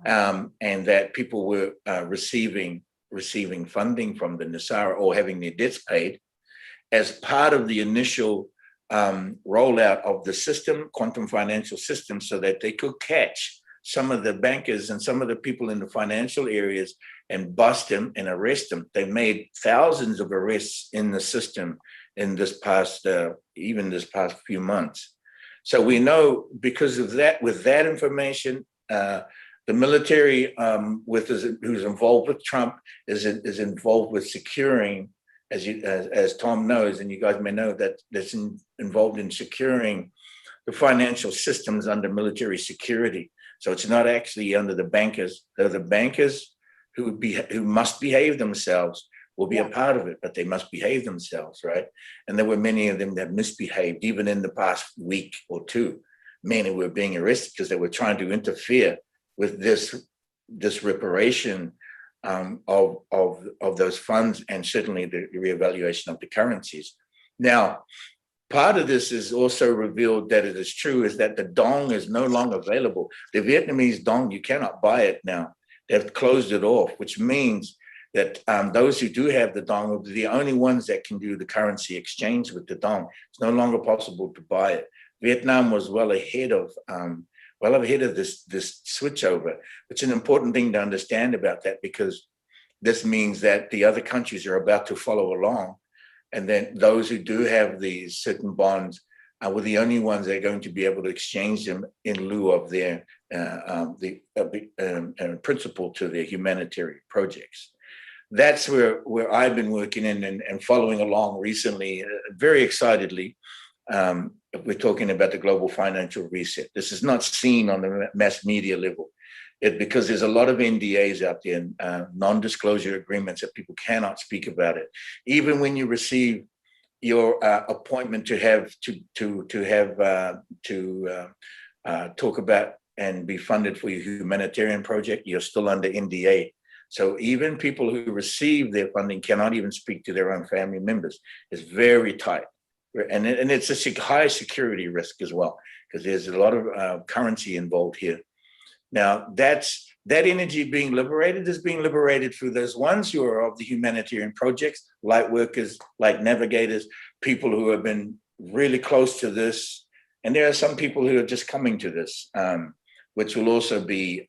and that people were receiving funding from the NESARA or having their debts paid as part of the initial rollout of the system, quantum financial system, so that they could catch some of the bankers and some of the people in the financial areas and bust them and arrest them. They made thousands of arrests in the system in this past, even this past few months. So we know because of that, with that information, the military, who's involved with Trump, is involved with securing, as Tom knows, and you guys may know, that's involved in securing the financial systems under military security. So it's not actually under the bankers. They're the bankers who must behave themselves, will be a part of it, but they must behave themselves, right? And there were many of them that misbehaved, even in the past week or two. Many were being arrested because they were trying to interfere with this reparation of those funds, and certainly the reevaluation of the currencies. Now, part of this is also revealed that it is true, is that the dong is no longer available. The Vietnamese dong, you cannot buy it now. They've closed it off, which means that those who do have the dong will be the only ones that can do the currency exchange with the dong. It's no longer possible to buy it. Vietnam was well ahead of this switchover. It's an important thing to understand about that, because this means that the other countries are about to follow along. And then those who do have these certain bonds were the only ones that are going to be able to exchange them in lieu of their principal to their humanitarian projects. That's where I've been working in and following along recently, very excitedly. We're talking about the global financial reset. This is not seen on the mass media level, because there's a lot of NDAs out there, non-disclosure agreements, that people cannot speak about it. Even when you receive your appointment to talk about and be funded for your humanitarian project, you're still under NDA. So even people who receive their funding cannot even speak to their own family members. It's very tight. And it's a high security risk as well, because there's a lot of currency involved here. Now, that energy being liberated is being liberated through those ones who are of the humanitarian projects, light workers, like navigators, people who have been really close to this. And there are some people who are just coming to this, which will also be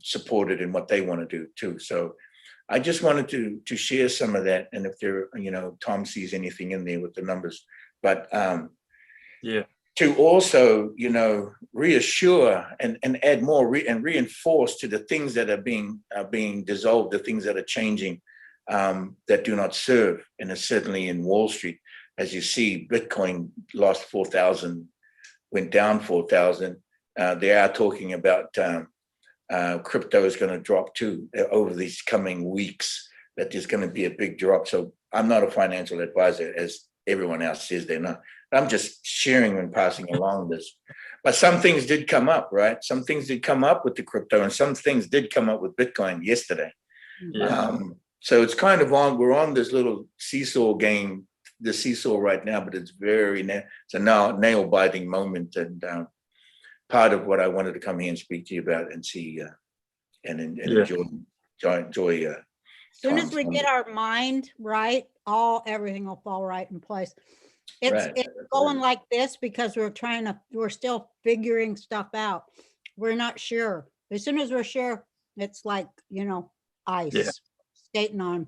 supported in what they want to do too. So I just wanted to share some of that. And if there, Tom sees anything in there with the numbers, but to also, reassure and add more and reinforce to the things that are being dissolved, the things that are changing, that do not serve. And it's certainly in Wall Street, as you see, Bitcoin lost 4,000, went down 4,000. They are talking about crypto is going to drop too over these coming weeks, that there's going to be a big drop. So I'm not a financial advisor, as everyone else says they're not. I'm just sharing and passing along this. But some things did come up, right? Some things did come up with the crypto, and some things did come up with Bitcoin yesterday. Yeah. So it's kind of we're on this little seesaw game, the seesaw right now, but it's it's a nail-biting moment, and part of what I wanted to come here and speak to you about and see and enjoy. As soon as we get our mind right, everything will fall right in place. It's going like this because we're still figuring stuff out. We're not sure. As soon as we're sure, it's like, ice, skating on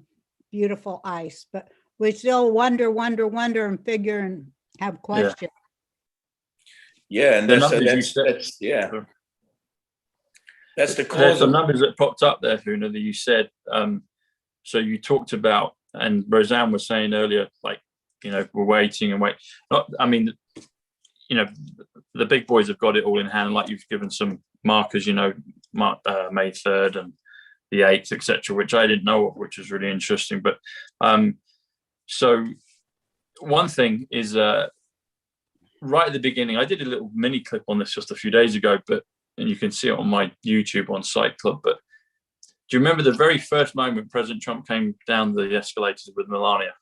beautiful ice, but we still wonder and figure and have questions. Yeah, and that's the cause. There's some numbers that popped up there, Huna, that you said. So you talked about, and Roseanne was saying earlier, like, we're waiting and wait. The big boys have got it all in hand, like you've given some markers, May 3rd and the 8th, etc., which I didn't know of, which was really interesting. But so one thing is, right at the beginning, I did a little mini clip on this just a few days ago, and you can see it on my YouTube on Site Club. But do you remember the very first moment President Trump came down the escalators with Melania?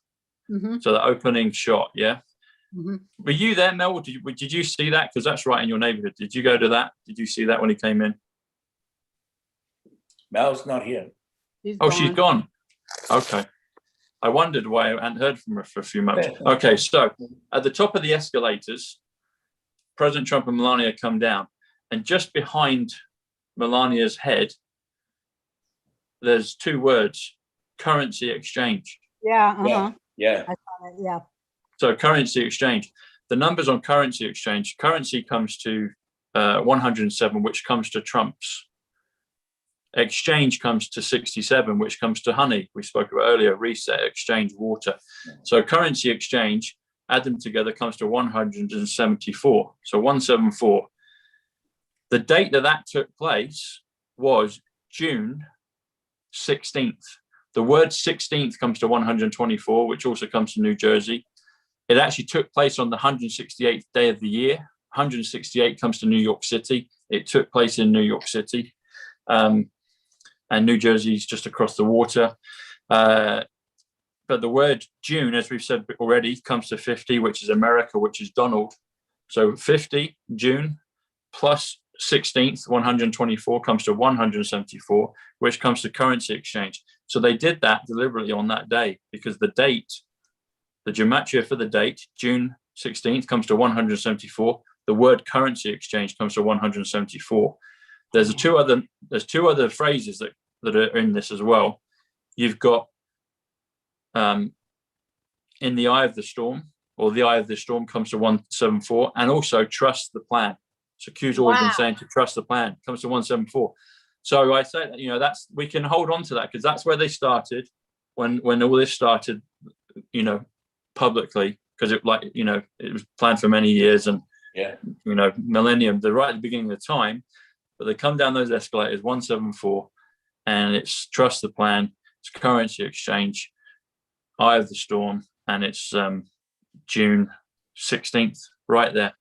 Mm-hmm. So the opening shot, yeah? Were you there, Mel? Did you see that? Because that's right in your neighborhood. Did you go to that? Did you see that when he came in? Mel's not here. She's gone. Okay. I wondered why I hadn't heard from her for a few months. Okay, so at the top of the escalators, President Trump and Melania come down, and just behind Melania's head, there's two words: currency exchange. Yeah. Yeah. I saw it, yeah. So currency exchange. The numbers on currency exchange. Currency comes to 107, which comes to Trump's. Exchange comes to 67, which comes to honey. We spoke about earlier, reset, exchange, water. So currency exchange, add them together, comes to 174. So 174. The date that took place was June 16th. The word 16th comes to 124, which also comes to New Jersey. It actually took place on the 168th day of the year. 168 comes to New York City. It took place in New York City. And New Jersey's just across the water. But the word June, as we've said already, comes to 50, which is America, which is Donald. So 50, June, plus 16th, 124, comes to 174, which comes to currency exchange. So they did that deliberately on that day, because the date, the gematria for the date, June 16th, comes to 174. The word currency exchange comes to 174. There's two other phrases that are in this as well. You've got in the eye of the storm, or the eye of the storm comes to 174, and also trust the plan. So Q's always been saying to trust the plan, comes to 174. So I say that, that's, we can hold on to that, because that's where they started when all this started, publicly, because it was planned for many years, and millennium, they're right at the beginning of the time. But they come down those escalators, 174, and it's trust the plan, it's currency exchange, eye of the storm, and it's June 16th, right there.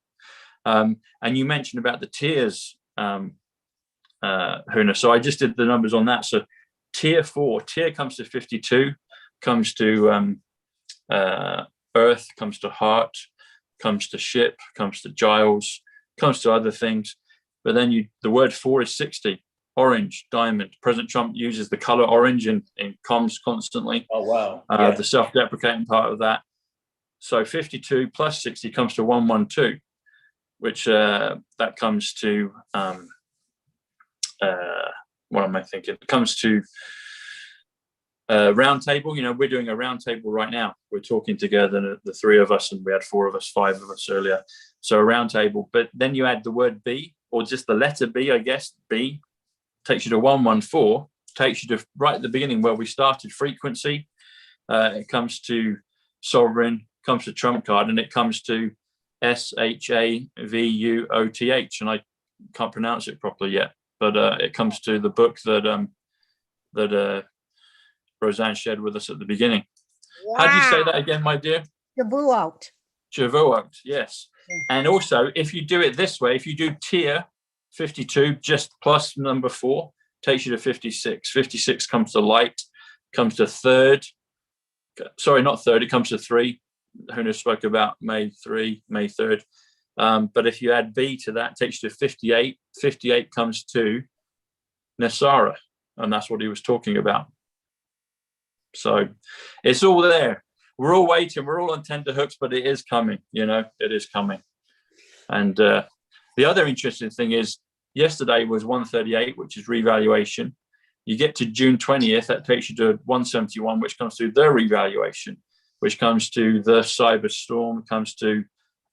And you mentioned about the tiers, Huna. So I just did the numbers on that. So tier 4, tier comes to 52, comes to earth, comes to heart, comes to ship, comes to Giles, comes to other things. But then the word 4 is 60, orange, diamond. President Trump uses the color orange in comms constantly. Oh, wow. The self-deprecating part of that. So 52 plus 60 comes to 112, which that comes to, what am I thinking? It comes to round table. We're doing a round table right now. We're talking together, the three of us, and we had 4 of us, 5 of us earlier. So a round table. But then you add the word B, or just the letter B, I guess. B takes you to 114, takes you to right at the beginning where we started, frequency. It comes to sovereign, comes to trump card, and it comes to SHAVUOTH. And I can't pronounce it properly yet, but it comes to the book that Roseanne shared with us at the beginning. Wow. How do you say that again, my dear? Shavuot. Shavuot, yes. And also, if you do it this way, if you do tier 52 just plus number 4, takes you to 56. 56 comes to light, comes to third. Sorry, not third, it comes to 3. Huna spoke about May 3rd. But if you add B to that, takes you to 58. 58 comes to Nasara, and that's what he was talking about. So it's all there. We're all waiting. We're all on tenterhooks, but it is coming. It is coming. And the other interesting thing is, yesterday was 138, which is revaluation. You get to June 20th, that takes you to 171, which comes to the revaluation, which comes to the cyber storm, comes to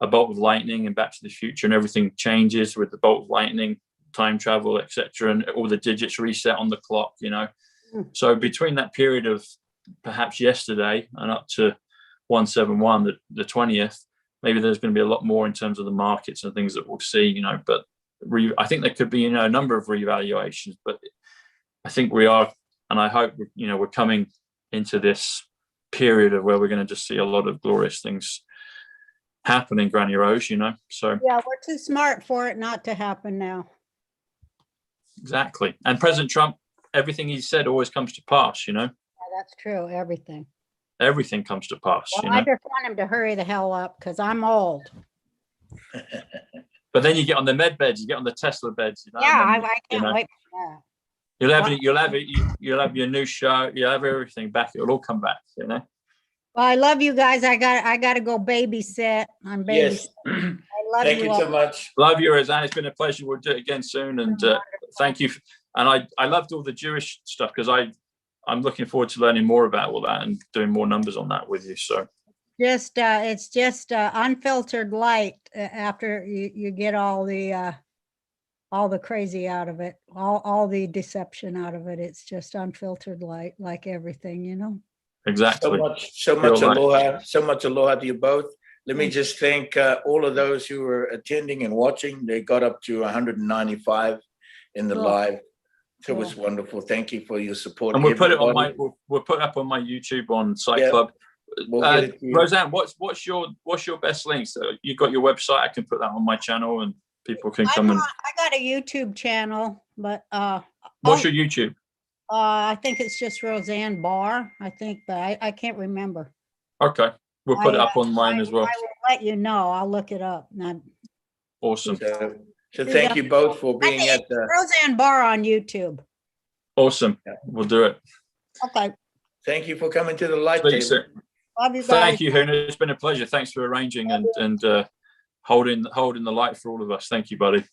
a bolt of lightning and Back to the Future, and everything changes with the bolt of lightning, time travel, etc., and all the digits reset on the clock. So between that period of perhaps yesterday and up to 171, the 20th, maybe there's going to be a lot more in terms of the markets and things that we'll see. But I think there could be a number of revaluations, but I think we are, and I hope we're coming into this period of where we're going to just see a lot of glorious things happening, Granny Rose. So yeah, we're too smart for it not to happen now. Exactly. And President Trump, everything he said always comes to pass. Yeah, that's true. Everything. everything comes to pass. Well, I just want him to hurry the hell up because I'm old. But then you get on the med beds, you get on the Tesla beds. Yeah, I can't wait for that. You'll have your new show. You'll have everything back. It'll all come back. Well, I love you guys. I got to go babysit. I'm babysitting. Yes. I love Thank you all. so much. Love you, Roseanne. It's been a pleasure. We'll do it again soon. And thank you. And I loved all the Jewish stuff because I'm looking forward to learning more about all that and doing more numbers on that with you. So it's just unfiltered light after you get all the crazy out of it, all the deception out of it. It's just unfiltered light, like everything, Exactly. So much aloha. So much aloha to you both. Let me just thank all of those who were attending and watching. They got up to 195 in the live. It was wonderful. Thank you for your support. And we'll put it on we'll put it up on my YouTube on Site Club. Roseanne, what's your best links? You got your website. I can put that on my channel and people can come I got a YouTube channel, but what's your YouTube? I think it's just Roseanne Barr, I think, but I can't remember. Okay. We'll put it up on mine as well. I will let you know. I'll look it up. Awesome. So thank you both for being at the Roseanne Barr on YouTube. Awesome. We'll do it. Okay. Thank you for coming to the live Please, table. Love you guys. Thank you, Huna. It's been a pleasure. Thanks for arranging and holding the light for all of us. Thank you, buddy.